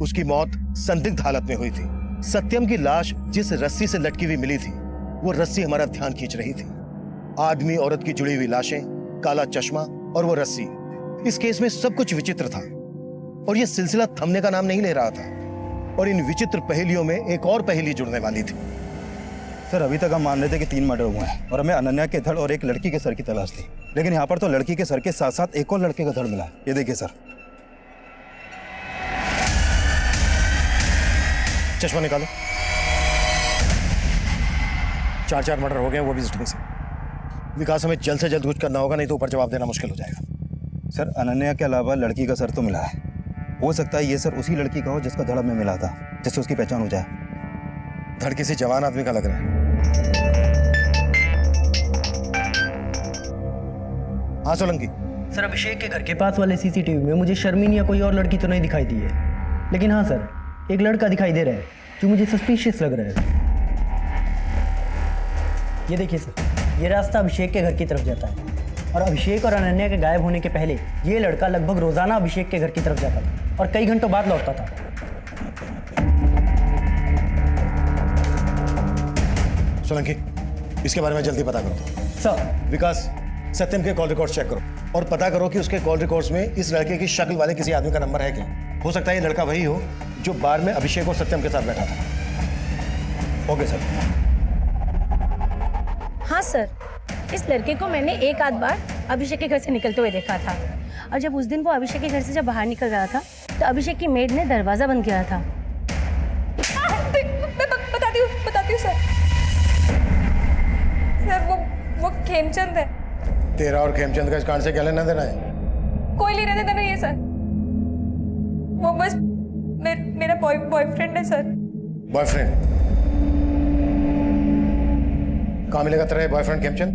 उसकी मौत संदिग्ध हालत में हुई थी। सत्यम की लाश जिस रस्सी से लटकी हुई मिली थी, वो रस्सी हमारा ध्यान खींच रही थी। आदमी औरत की जुड़ी हुई लाशें, काला चश्मा और वो रस्सी। इस केस में सब कुछ विचित्र था और यह सिलसिला थमने का नाम नहीं ले रहा था। और इन विचित्र पहेलियों में एक और पहेली जुड़ने वाली थी। सर अभी तक हम मान रहे थे कि 3 मर्डर हुए हैं और हमें अनन्या के धड़ और एक लड़की के सर की तलाश थी, लेकिन यहाँ पर तो लड़की के सर के साथ साथ एक और लड़के का धड़ मिला। ये देखिए सर। चश्मा निकालो। 4 मर्डर हो गए, वो भी जिसमें से। विकास, हमें जल्द से जल्द कुछ करना होगा, नहीं तो ऊपर जवाब देना मुश्किल हो जाएगा। सर अनन्या के अलावा लड़की का सर तो मिला है। हो सकता है ये सर उसी लड़की का हो जिसका धड़ हमें मिला था, जिससे उसकी पहचान हो जाए। धड़ किसी जवान आदमी का लग रहा है। हाँ सोलंकी। सर अभिषेक के घर के पास वाले सीसीटीवी में मुझे शर्मीन या कोई और लड़की तो नहीं दिखाई दी है, लेकिन हाँ सर एक लड़का दिखाई दे रहा है जो मुझे सस्पिशियस लग रहा है। ये देखिए सर, ये रास्ता अभिषेक के घर की तरफ जाता है और अभिषेक और अनन्या के गायब होने के पहले ये लड़का लगभग रोजाना अभिषेक के घर की तरफ जाता था और कई घंटों बाद लौटता था। सोलंकी, इसके बारे में जल्दी पता करो। सर। विकास, सत्यम के कॉल रिकॉर्ड्स चेक करो और पता करो कि उसके कॉल रिकॉर्ड्स में इस लड़के की शक्ल वाले किसी आदमी का नंबर है क्या। हो सकता है ये लड़का वही हो जो बार में अभिषेक और सत्यम के साथ बैठा था। Okay sir. हाँ सर, इस लड़के को मैंने एक आध बार अभिषेक के घर से निकलते हुए देखा था और जब उस दिन वो अभिषेक के घर से जब बाहर निकल रहा था तो अभिषेक की मेड ने दरवाजा बंद किया था। मैं बताती हूँ सर। सर वो खेमचंद है। तेरा और खेमचंद का इस कांड से क्या लेना देना है? कोई लेना देना नहीं है सर, वो बस मेरा बॉयफ्रेंड है सर। बॉयफ्रेंड? कहाँ मिलेगा तेरा बॉयफ्रेंड खेमचंद?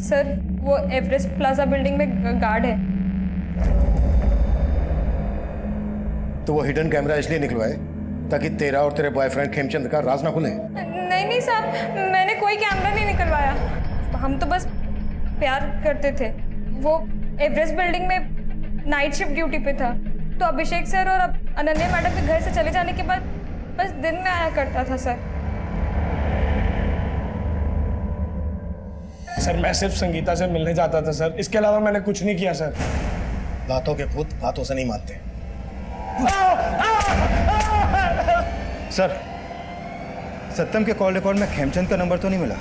सर वो एवरेस्ट प्लाजा बिल्डिंग में गार्ड है। तो वो हिडन कैमरा इसलिए निकलवाए ताकि तेरा और तेरे बॉयफ्रेंड खेमचंद का राज ना खुले? नहीं साहब, मैंने कोई कैमरा नहीं निकलवाया। हम तो बस प्यार करते थे। वो एवरेस्ट बिल्डिंग में नाइट शिफ्ट ड्यूटी पे था, तो अभिषेक सर और अनन्या मैडम के घर से चले जाने के बाद बस दिन में आया करता था सर। सर मैं सिर्फ संगीता से मिलने जाता था सर, इसके अलावा मैंने कुछ नहीं किया सर। बातों के भूत बातों से नहीं मानते। सर सत्यम के कॉल रिकॉर्ड में खेमचंद का नंबर तो नहीं मिला,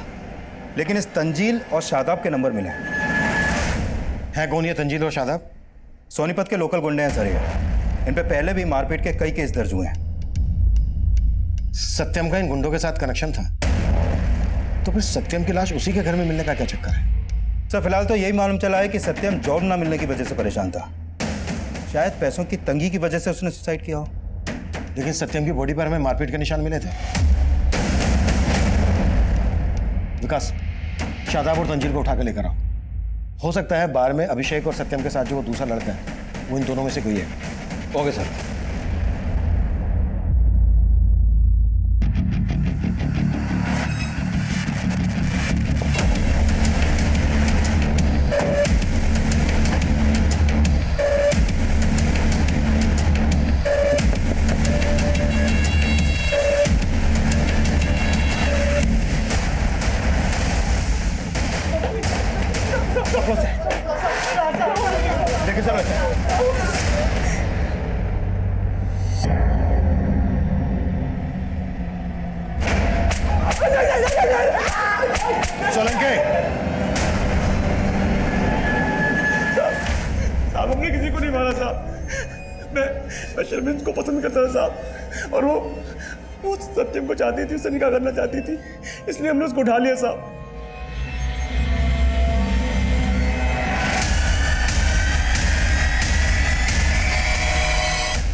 लेकिन इस तंजील और शादाब के नंबर मिले हैं। कौन ये तंजील और शादाब? सोनीपत के लोकल गुंडे हैं सर ये। इन पे पहले भी मारपीट के कई केस दर्ज हुए हैं। सत्यम का इन गुंडों के साथ कनेक्शन था, तो फिर सत्यम की लाश उसी के घर में मिलने का क्या चक्कर है? सर फिलहाल तो यही मालूम चला है कि सत्यम जॉब ना मिलने की वजह से परेशान था। शायद पैसों की तंगी की वजह से उसने सुसाइड किया हो। लेकिन सत्यम की बॉडी पर हमें मारपीट के निशान मिले थे। विकास, शादाब और तंजील को उठा के लेकर आओ। हो सकता है बार में अभिषेक और सत्यम के साथ जो वो दूसरा लड़का है वो इन दोनों में से कोई है। Okay sir. लेके चलो। सोलंकी, साहब हमने किसी को नहीं मारा साहब। मैं शर्मिन को पसंद करता था साहब, और वो सत्यम को चाहती थी, उससे निकाह करना चाहती थी, इसलिए हमने उसको उठा लिया साहब।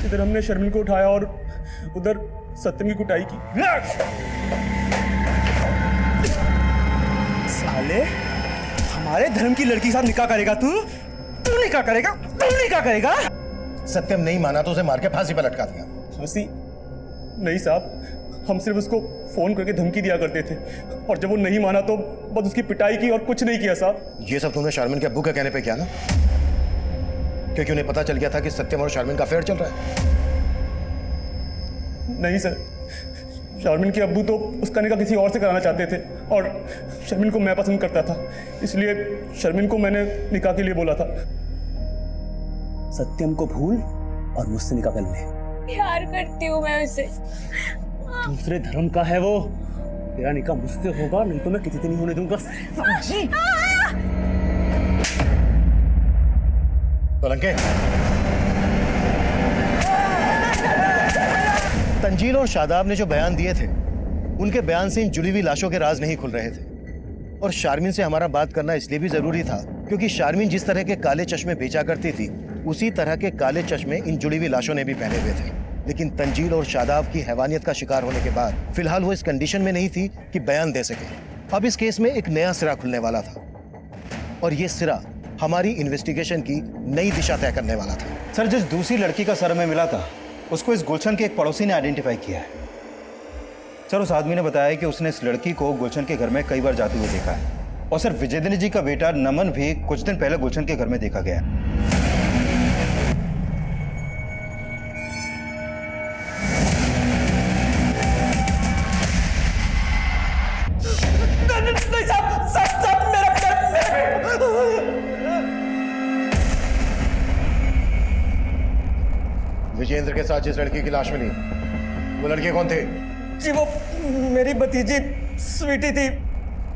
इधर हमने शर्मिन को उठाया और उधर सत्यम की कुटाई की। साले, हमारे धर्म की लड़की के साथ निकाह करेगा तू? तू निकाह करेगा? तू निकाह करेगा? सत्यम नहीं माना तो उसे मार के फांसी पर लटका दिया। फांसी? नहीं साहब, हम सिर्फ उसको फोन करके धमकी दिया करते थे, और जब वो नहीं माना तो बस उसकी पिटाई की और कुछ नहीं किया साहब। ये सब तुमने शारमिन के अब्बू के कहने पे किया ना? क्योंकि उन्हें पता चल गया था कि सत्यम और शारमिन का अफेयर चल रहा है। नहीं सर, शारमिन के अब्बू तो उसका निकाह किसी और से कराना चाहते थे, और शर्मिन को मैं पसंद करता था, इसलिए शर्मिन को मैंने निकाह के लिए बोला था। सत्यम को भूल और मुझसे निकाह कर ले। प्यार करती हूँ मैं उसे। दूसरे धर्म का है वो। तेरा निकाह मुझसे होगा, नहीं तो मैं किसी से नहीं होने दूंगा। समझी? तंजील और शादाब ने जो बयान दिए थे, उनके बयान से इन जुड़ी हुई लाशों के राज नहीं खुल रहे थे। और शारमिन से हमारा बात करना इसलिए भी जरूरी था क्योंकि शारमिन जिस तरह के काले चश्मे बेचा करती थी, उसी तरह के काले चश्मे इन जुड़ी हुई लाशों ने भी पहने हुए थे। लेकिन तंजील और शादाब की हैवानियत का शिकार होने के बाद फिलहाल वो इस कंडीशन में नहीं थी कि बयान दे सके। अब इस केस में एक नया सिरा खुलने वाला था, और ये सिरा हमारी इन्वेस्टिगेशन की नई दिशा तय करने वाला था। सर, जिस दूसरी लड़की का सर में मिला था, उसको इस गुलशन के एक पड़ोसी ने आइडेंटिफाई किया है। सर, उस आदमी ने बताया कि उसने इस लड़की को गुलशन के घर में कई बार जाते हुए देखा है, और सर विजेंद्र जी का बेटा नमन भी कुछ दिन पहले गुलशन के घर में देखा गया। विजेंद्र के साथ जिस लड़की की लाश मिली, वो लड़के कौन थे? जी वो मेरी भतीजी स्वीटी थी।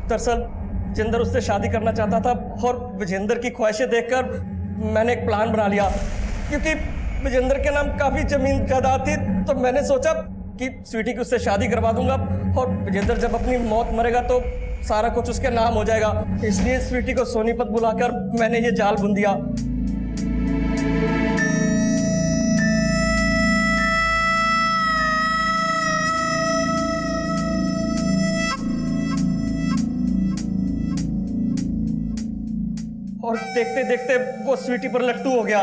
दरअसल विजेंद्र उससे शादी करना चाहता था, और विजेंद्र की ख्वाहिशें देखकर मैंने एक प्लान बना लिया। क्योंकि विजेंद्र के नाम काफी जमीन जायदाद थी, तो मैंने सोचा कि स्वीटी की उससे शादी करवा दूंगा, और विजेंद्र जब अपनी मौत मरेगा तो सारा कुछ उसके नाम हो जाएगा। इसलिए स्वीटी को सोनीपत बुलाकर मैंने ये जाल बुन दिया। और देखते देखते वो स्वीटी पर लट्टू हो गया।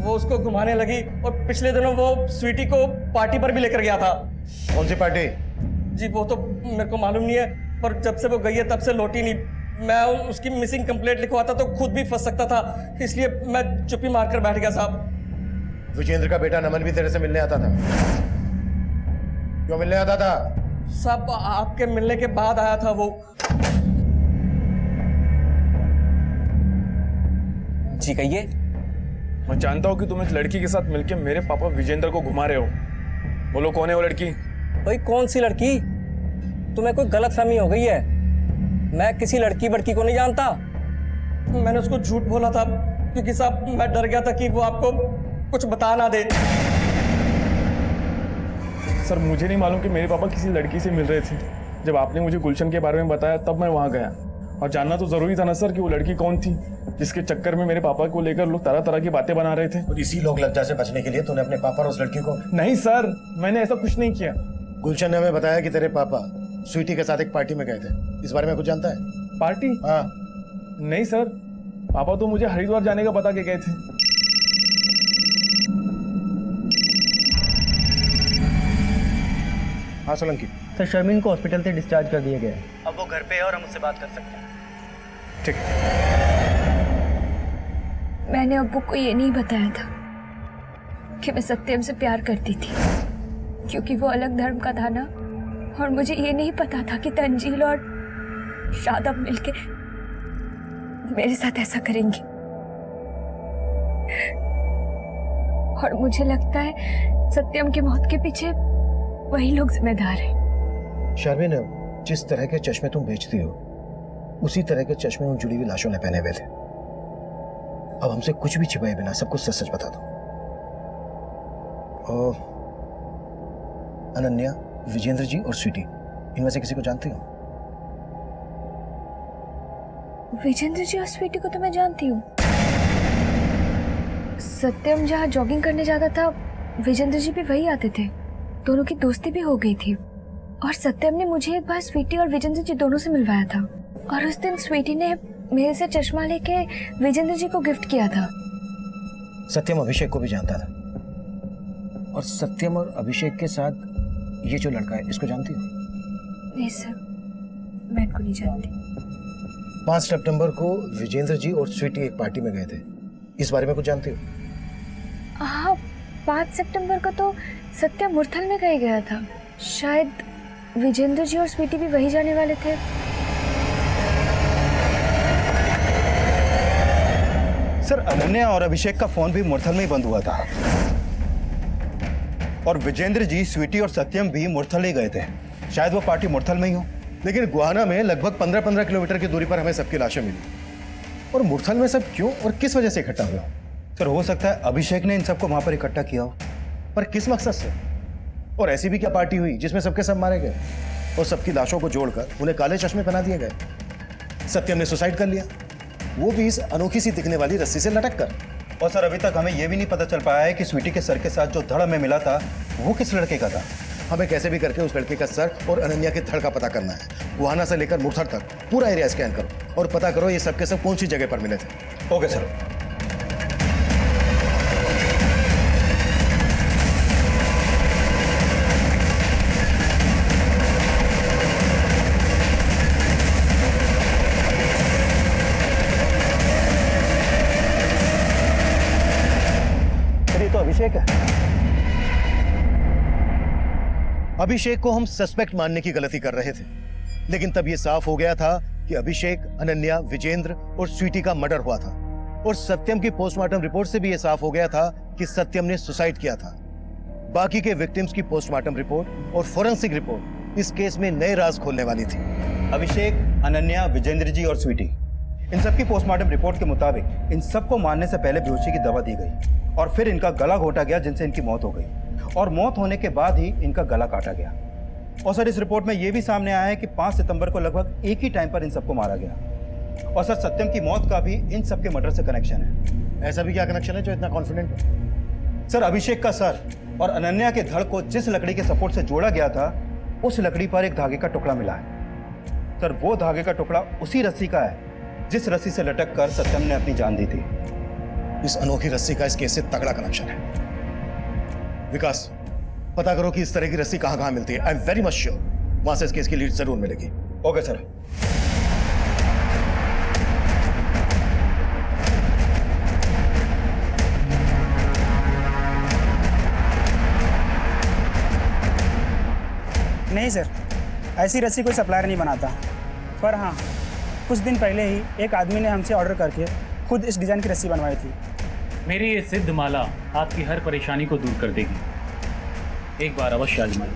वो उसको घुमाने लगी, और पिछले दिनों वो स्वीटी को पार्टी पर भी लेकर गया था। कौन सी पार्टी? जी वो तो मेरे को मालूम नहीं है, पर जब से वो गई है तब से लौटी नहीं। मैं उसकी मिसिंग कंप्लेंट लिखवाता तो खुद भी फंस सकता था, इसलिए मैं चुप्पी मारकर बैठ गया साहब। विजेंद्र का बेटा नमन भी तेरे से मिलने आता था? क्यों मिलने आता था? साहब आपके मिलने के बाद आया था वो। जी कहिए। मैं जानता हूँ कि तुम एक लड़की के साथ मिलकर मेरे पापा विजेंद्र को घुमा रहे हो। बोलो कौन है वो लड़की? भाई कौन सी लड़की? तुम्हें कोई गलतफहमी हो गई है। मैं किसी लड़की बड़की को नहीं जानता। मैंने उसको झूठ बोला था क्योंकि साहब मैं डर गया था कि वो आपको कुछ बता ना दे। सर मुझे नहीं मालूम कि मेरे पापा किसी लड़की से मिल रहे थे। जब आपने मुझे गुलशन के बारे में बताया तब मैं वहाँ गया, और जानना तो जरूरी था ना सर कि वो लड़की कौन थी, जिसके चक्कर में मेरे पापा को लेकर लोग तरह तरह की बातें बना रहे थे। और इसी लोग लज्जा से बचने के लिए तूने अपने पापा और उस लड़की को? नहीं सर, मैंने ऐसा कुछ नहीं किया। गुलशन ने हमें बताया कि तेरे पापा स्वीटी के साथ एक पार्टी में गए थे। इस बारे में कुछ जानता है? पार्टी? हाँ। नहीं सर, पापा तो मुझे हरिद्वार जाने का बता के गए थे। हाँ सोलंकी। सर शर्मिन को हॉस्पिटल से डिस्चार्ज कर दिया गया है। अब वो घर पे है और हम उससे बात कर सकते हैं। ठीक। मैंने अब्बू को ये नहीं बताया था कि मैं सत्यम से प्यार करती थी, क्योंकि वो अलग धर्म का था ना, और मुझे ये नहीं पता था कि तंजील और शादाब मिलके मेरे साथ ऐसा करेंगे। और मुझे लगता है सत्यम की मौत के पीछे वही लोग जिम्मेदार हैं। शर्मिन, जिस तरह के चश्मे तुम बेचती हो, उसी तरह के चश्मे उन जुड़ी हुई लाशों ने पहने हुए थे। अब हमसे कुछ भी छिपाए बिना सब कुछ सच सच बता दो। अनन्या, विजेंद्र जी और स्वीटी, इनमें से किसी को जानती हो? विजेंद्र जी और स्वीटी को तो मैं जानती हूँ। सत्यम जहाँ जॉगिंग करने जाता था, विजेंद्र जी भी वही आते थे। दोनों की दोस्ती भी हो गई थी, और सत्यम ने मुझे एक बार स्वीटी और विजेंद्र जी दोनों से मिलवाया था। और उस दिन स्वीटी ने मेरे से चश्मा लेके विजेंद्र जी को गिफ्ट किया था। सत्यम अभिषेक को भी जानता था, और सत्यम और अभिषेक के साथ ये जो लड़का है, इसको जानती हो? नहीं सर, मैं इनको नहीं जानती। 5 सितंबर को विजेंद्र जी और स्वीटी एक पार्टी में गए थे, इस बारे में कुछ जानती हो? हाँ, 5 सितंबर को तो सत्या मुरथल में कहीं गया था। शायद विजेंद्र जी और स्वीटी भी वही जाने वाले थे। सर, अनन्या और अभिषेक का फोन भी मुरथल में ही बंद हुआ था, और विजेंद्र जी, स्वीटी और सत्यम भी मुरथल ही गए थे। शायद वो पार्टी मुरथल में ही हो। लेकिन गुहाना में लगभग 15-15 किलोमीटर की दूरी पर हमें सबकी लाशें मिली, और मुरथल में सब क्यों और किस वजह से इकट्ठा हुआ? सर, हो सकता है अभिषेक ने इन सबको वहां पर इकट्ठा किया हो। पर किस मकसद से? और ऐसी भी क्या पार्टी हुई जिसमें सबके सब मारे गए और सबकी लाशों को जोड़कर उन्हें काले चश्मे पहना दिए गए? सत्यम ने सुसाइड कर लिया, वो भी इस अनोखी सी दिखने वाली रस्सी से लटक कर। और सर, अभी तक हमें यह भी नहीं पता चल पाया है कि स्वीटी के सर के साथ जो धड़ हमें मिला था वो किस लड़के का था। हमें कैसे भी करके उस लड़के का सर और अनन्या के धड़ का पता करना है। गुहाना से लेकर मुरथल तक पूरा एरिया स्कैन करो और पता करो ये सब के सब कौन सी जगह पर मिले थे। Okay sir. तो अभिषेक है। अभिषेक को हम सस्पेक्ट मानने की गलती कर रहे थे, लेकिन तब यह साफ हो गया था कि अभिषेक, अनन्या, विजेंद्र और स्वीटी का मर्डर हुआ था। और सत्यम की पोस्टमार्टम रिपोर्ट से भी यह साफ हो गया था कि सत्यम ने सुसाइड किया था। बाकी के विक्टिम्स की पोस्टमार्टम रिपोर्ट और फोरेंसिक रिपोर्ट इस केस में नए राज खोलने वाली थी। अभिषेक, अनन्या, विजेंद्र जी और स्वीटी, इन सबकी पोस्टमार्टम रिपोर्ट के मुताबिक इन सबको मारने से पहले बेहोशी की दवा दी गई और फिर इनका गला घोटा गया, जिनसे इनकी मौत हो गई, और मौत होने के बाद ही इनका गला काटा गया। और सर, इस रिपोर्ट में यह भी सामने आया है कि 5 सितंबर को लगभग एक ही टाइम पर इन सबको मारा गया। और सर, सत्यम की मौत का भी इन सबके मर्डर से कनेक्शन है। ऐसा भी क्या कनेक्शन है जो इतना कॉन्फिडेंट हो? सर, अभिषेक का सर और अनन्या के धड़ को जिस लकड़ी के सपोर्ट से जोड़ा गया था, उस लकड़ी पर एक धागे का टुकड़ा मिला है। सर, वो धागे का टुकड़ा उसी रस्सी का है जिस रस्सी से लटक कर सत्यम ने अपनी जान दी थी। इस अनोखी रस्सी का इस केस से तगड़ा कनेक्शन है। विकास, पता करो कि इस तरह की रस्सी कहां कहां मिलती है। I am very much sure वहां से इस केस की लीड जरूर मिलेगी। Okay sir. नहीं सर, ऐसी रस्सी कोई सप्लायर नहीं बनाता। पर हाँ, कुछ दिन पहले ही एक आदमी ने हमसे ऑर्डर करके खुद इस डिज़ाइन की रस्सी बनवाई थी। मेरी ये सिद्ध माला आपकी हर परेशानी को दूर कर देगी। एक बार अवश्य आजमाइए।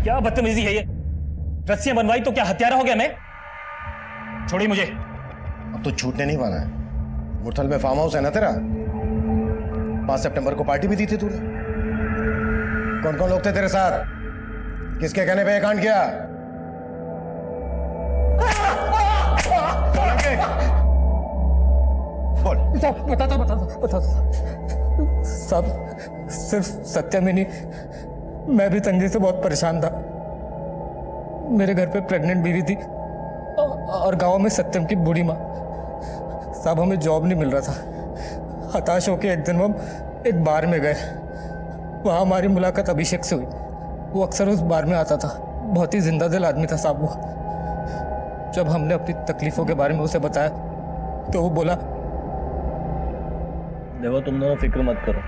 क्या बदतमीजी है ये? रस्सियां बनवाई तो क्या हत्यारा हो गया मैं? छोड़िए मुझे। अब तो छूटने नहीं वाला है। मुरथल में फार्म हाउस है ना तेरा? 5 सितंबर को पार्टी भी दी थी तूने। कौन कौन लोग थे तेरे साथ? किसके कहने पे ये कांड किया? बता साहब, सिर्फ सत्यम ही नहीं, मैं भी तंगी से बहुत परेशान था। मेरे घर पे प्रेग्नेंट बीवी थी और गांव में सत्यम की बूढ़ी माँ। साहब, हमें जॉब नहीं मिल रहा था। हताश होकर एक दिन हम एक बार में गए। वहाँ हमारी मुलाकात अभिषेक से हुई। वो अक्सर उस बार में आता था। बहुत ही जिंदा दिल आदमी था साहब वो। जब हमने अपनी तकलीफों के बारे में उसे बताया तो वो बोला, देखो तुम दोनों फिक्र मत करो,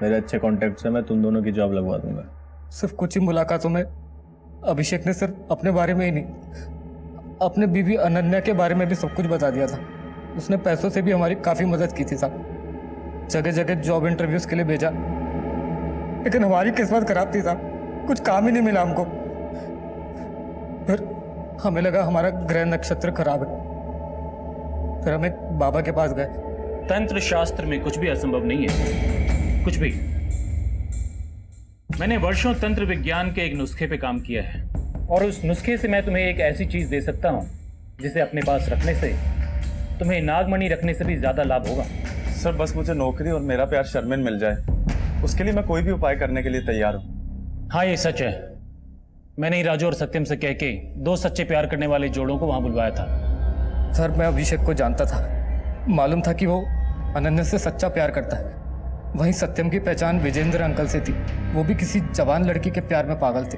मेरे अच्छे कॉन्टेक्ट से मैं तुम दोनों की जॉब लगवा दूंगा। सिर्फ कुछ ही मुलाकातों में अभिषेक ने सिर्फ अपने बारे में ही नहीं, अपने बीवी अनन्या के बारे में भी सब कुछ बता दिया था। उसने पैसों से भी हमारी काफ़ी मदद की थी साहब। जगह जगह जॉब इंटरव्यूज के लिए भेजा, लेकिन हमारी किस्मत खराब थी साहब। कुछ काम ही नहीं मिला हमको। फिर हमें लगा हमारा ग्रह नक्षत्र खराब है। फिर हम एक बाबा के पास गए। तंत्र शास्त्र में कुछ भी असंभव नहीं है, कुछ भी। मैंने वर्षों तंत्र विज्ञान के एक नुस्खे पे काम किया है, और उस नुस्खे से मैं तुम्हें एक ऐसी चीज दे सकता हूं जिसे अपने पास रखने से तुम्हें नागमणि रखने से भी ज्यादा लाभ होगा। सर, बस मुझे नौकरी और मेरा प्यार शर्मिन मिल जाए, उसके लिए मैं कोई भी उपाय करने के लिए तैयार हूँ। हाँ, ये सच है। मैंने ही राजू और सत्यम से कह के 2 सच्चे प्यार करने वाले जोड़ों को वहां बुलवाया था। सर, मैं अभिषेक को जानता था, मालूम था कि वो अनन्या से सच्चा प्यार करता है। वहीं सत्यम की पहचान विजेंद्र अंकल से थी, वो भी किसी जवान लड़की के प्यार में पागल थे।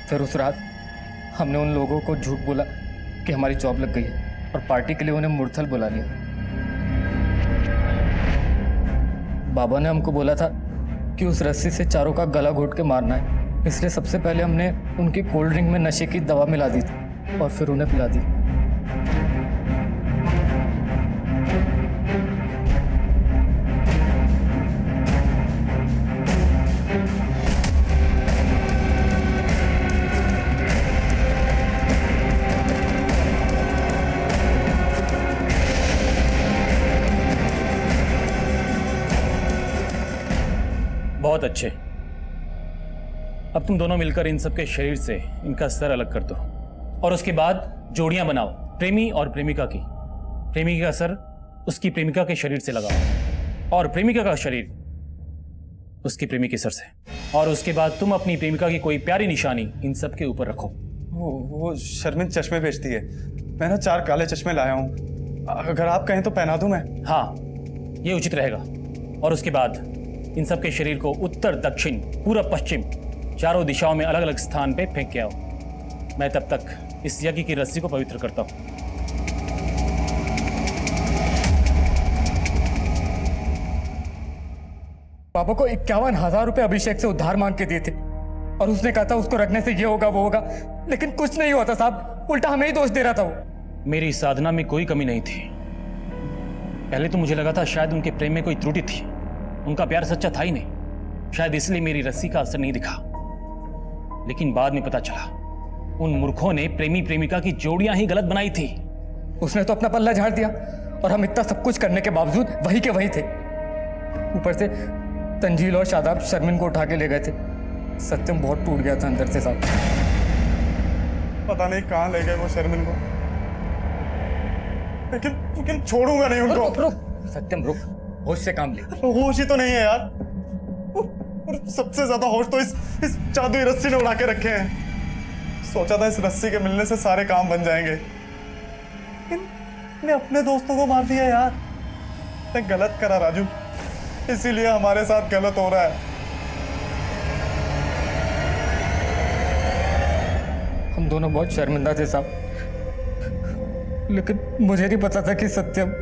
फिर उस रात हमने उन लोगों को झूठ बोला कि हमारी जॉब लग गई है और पार्टी के लिए उन्हें मुरथल बुला लिया। बाबा ने हमको बोला था कि उस रस्सी से चारों का गला घोट के मारना है, इसलिए सबसे पहले हमने उनकी कोल्ड ड्रिंक में नशे की दवा मिला दी थी और फिर उन्हें पिला दी। बहुत अच्छे। अब तुम दोनों मिलकर इन सबके शरीर से इनका सर अलग कर दो और उसके बाद जोड़ियां बनाओ प्रेमी और प्रेमिका की। प्रेमी का सर उसकी प्रेमिका के शरीर से लगाओ और प्रेमिका का शरीर उसकी प्रेमी के सर से, और उसके बाद तुम अपनी प्रेमिका की कोई प्यारी निशानी इन सब के ऊपर रखो। वो शर्मिन चश्मे बेचती है, मैं ना 4 काले चश्मे लाया हूँ, अगर आप कहें तो पहना दूं मैं। हाँ, ये उचित रहेगा। और उसके बाद इन सब के शरीर को उत्तर, दक्षिण, पूरब, पश्चिम चारों दिशाओं में अलग अलग स्थान पे फेंक के आओ। मैं तब तक इस यज्ञ की रस्सी को पवित्र करता हूं। पापा को 51,000 रुपए अभिषेक से उधार मांग के दिए थे और उसने कहा था उसको रखने से ये होगा वो होगा, लेकिन कुछ नहीं हुआ था साहब, उल्टा हमें ही दोष दे रहा था वो। मेरी साधना में कोई कमी नहीं थी। पहले तो मुझे लगा था शायद उनके प्रेम में कोई त्रुटि थी, उनका प्यार सच्चा था ही नहीं, शायद इसलिए मेरी रस्सी का असर नहीं दिखा। लेकिन बाद में पता चला उन मूर्खों ने प्रेमी प्रेमिका की जोड़ियां ही गलत बनाई थी। उसने तो अपना पल्ला झाड़ दिया और हम इतना सब कुछ करने के बावजूद वही के वही थे। ऊपर से तंजील और शादाब शर्मिन को उठा के ले गए थे। सत्यम बहुत टूट गया था अंदर से साहब। पता नहीं कहाँ ले गए वो शर्मिन को, लेकिन छोड़ूंगा नहीं उनको। रुक सत्यम रुक, होश से काम ले। होश ही तो नहीं है यार, और सबसे ज्यादा होश तो इस जादुई रस्सी ने उड़ा के रखे हैं। सोचा था इस रस्सी के मिलने से सारे काम बन जाएंगे, लेकिन अपने दोस्तों को मार दिया यार। मैं गलत करा राजू, इसीलिए हमारे साथ गलत हो रहा है। हम दोनों बहुत शर्मिंदा थे साहब, लेकिन मुझे नहीं पता था कि सत्यम।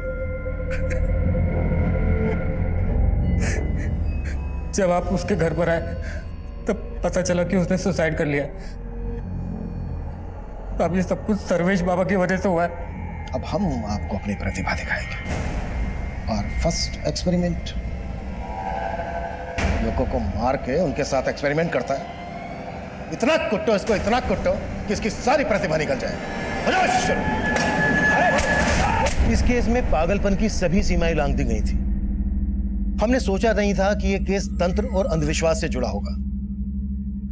जब आप उसके घर पर आए तब पता चला कि उसने सुसाइड कर लिया। अब ये सब कुछ सर्वेश बाबा की वजह से हुआ है। अब हम आपको अपनी प्रतिभा दिखाएंगे और फर्स्ट एक्सपेरिमेंट, लोगों को मार के उनके साथ एक्सपेरिमेंट करता है। इतना कुट्टो इसको, इतना कुट्टो कि इसकी सारी प्रतिभा निकल जाए। इस केस में पागलपन की सभी सीमाएं लांघ दी गई थी। हमने सोचा नहीं था कि यह केस तंत्र और अंधविश्वास से जुड़ा होगा।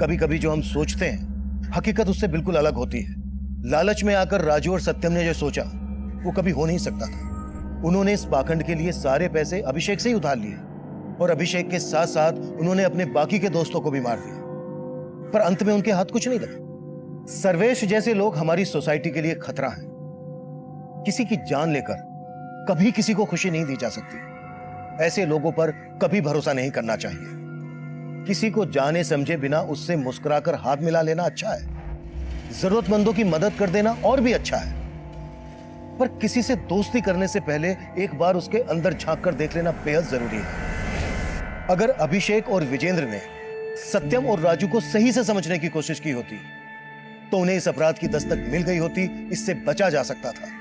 कभी कभी जो हम सोचते हैं हकीकत उससे बिल्कुल अलग होती है। लालच में आकर राजू और सत्यम ने जो सोचा वो कभी हो नहीं सकता था। उन्होंने इस पाखंड के लिए सारे पैसे अभिषेक से ही उधार लिए और अभिषेक के साथ साथ उन्होंने अपने बाकी के दोस्तों को भी मार दिया, पर अंत में उनके हाथ कुछ नहीं लगा। सर्वेश जैसे लोग हमारी सोसाइटी के लिए खतरा हैं। किसी की जान लेकर कभी किसी को खुशी नहीं दी जा सकती। ऐसे लोगों पर कभी भरोसा नहीं करना चाहिए। किसी को जाने समझे बिना उससे मुस्कुराकर हाथ मिला लेना अच्छा है, जरूरतमंदों की मदद कर देना और भी अच्छा है, पर किसी से दोस्ती करने से पहले एक बार उसके अंदर झांक कर देख लेना बेहद जरूरी है। अगर अभिषेक और विजेंद्र ने सत्यम और राजू को सही से समझने की कोशिश की होती तो उन्हें इस अपराध की दस्तक मिल गई होती, इससे बचा जा सकता था।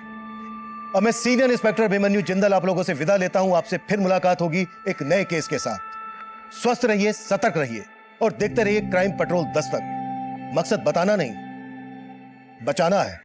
अब मैं सीनियर इंस्पेक्टर अभिमन्यु जिंदल आप लोगों से विदा लेता हूं। आपसे फिर मुलाकात होगी एक नए केस के साथ। स्वस्थ रहिए, सतर्क रहिए और देखते रहिए क्राइम पेट्रोल दस्तक। मकसद बताना नहीं, बचाना है।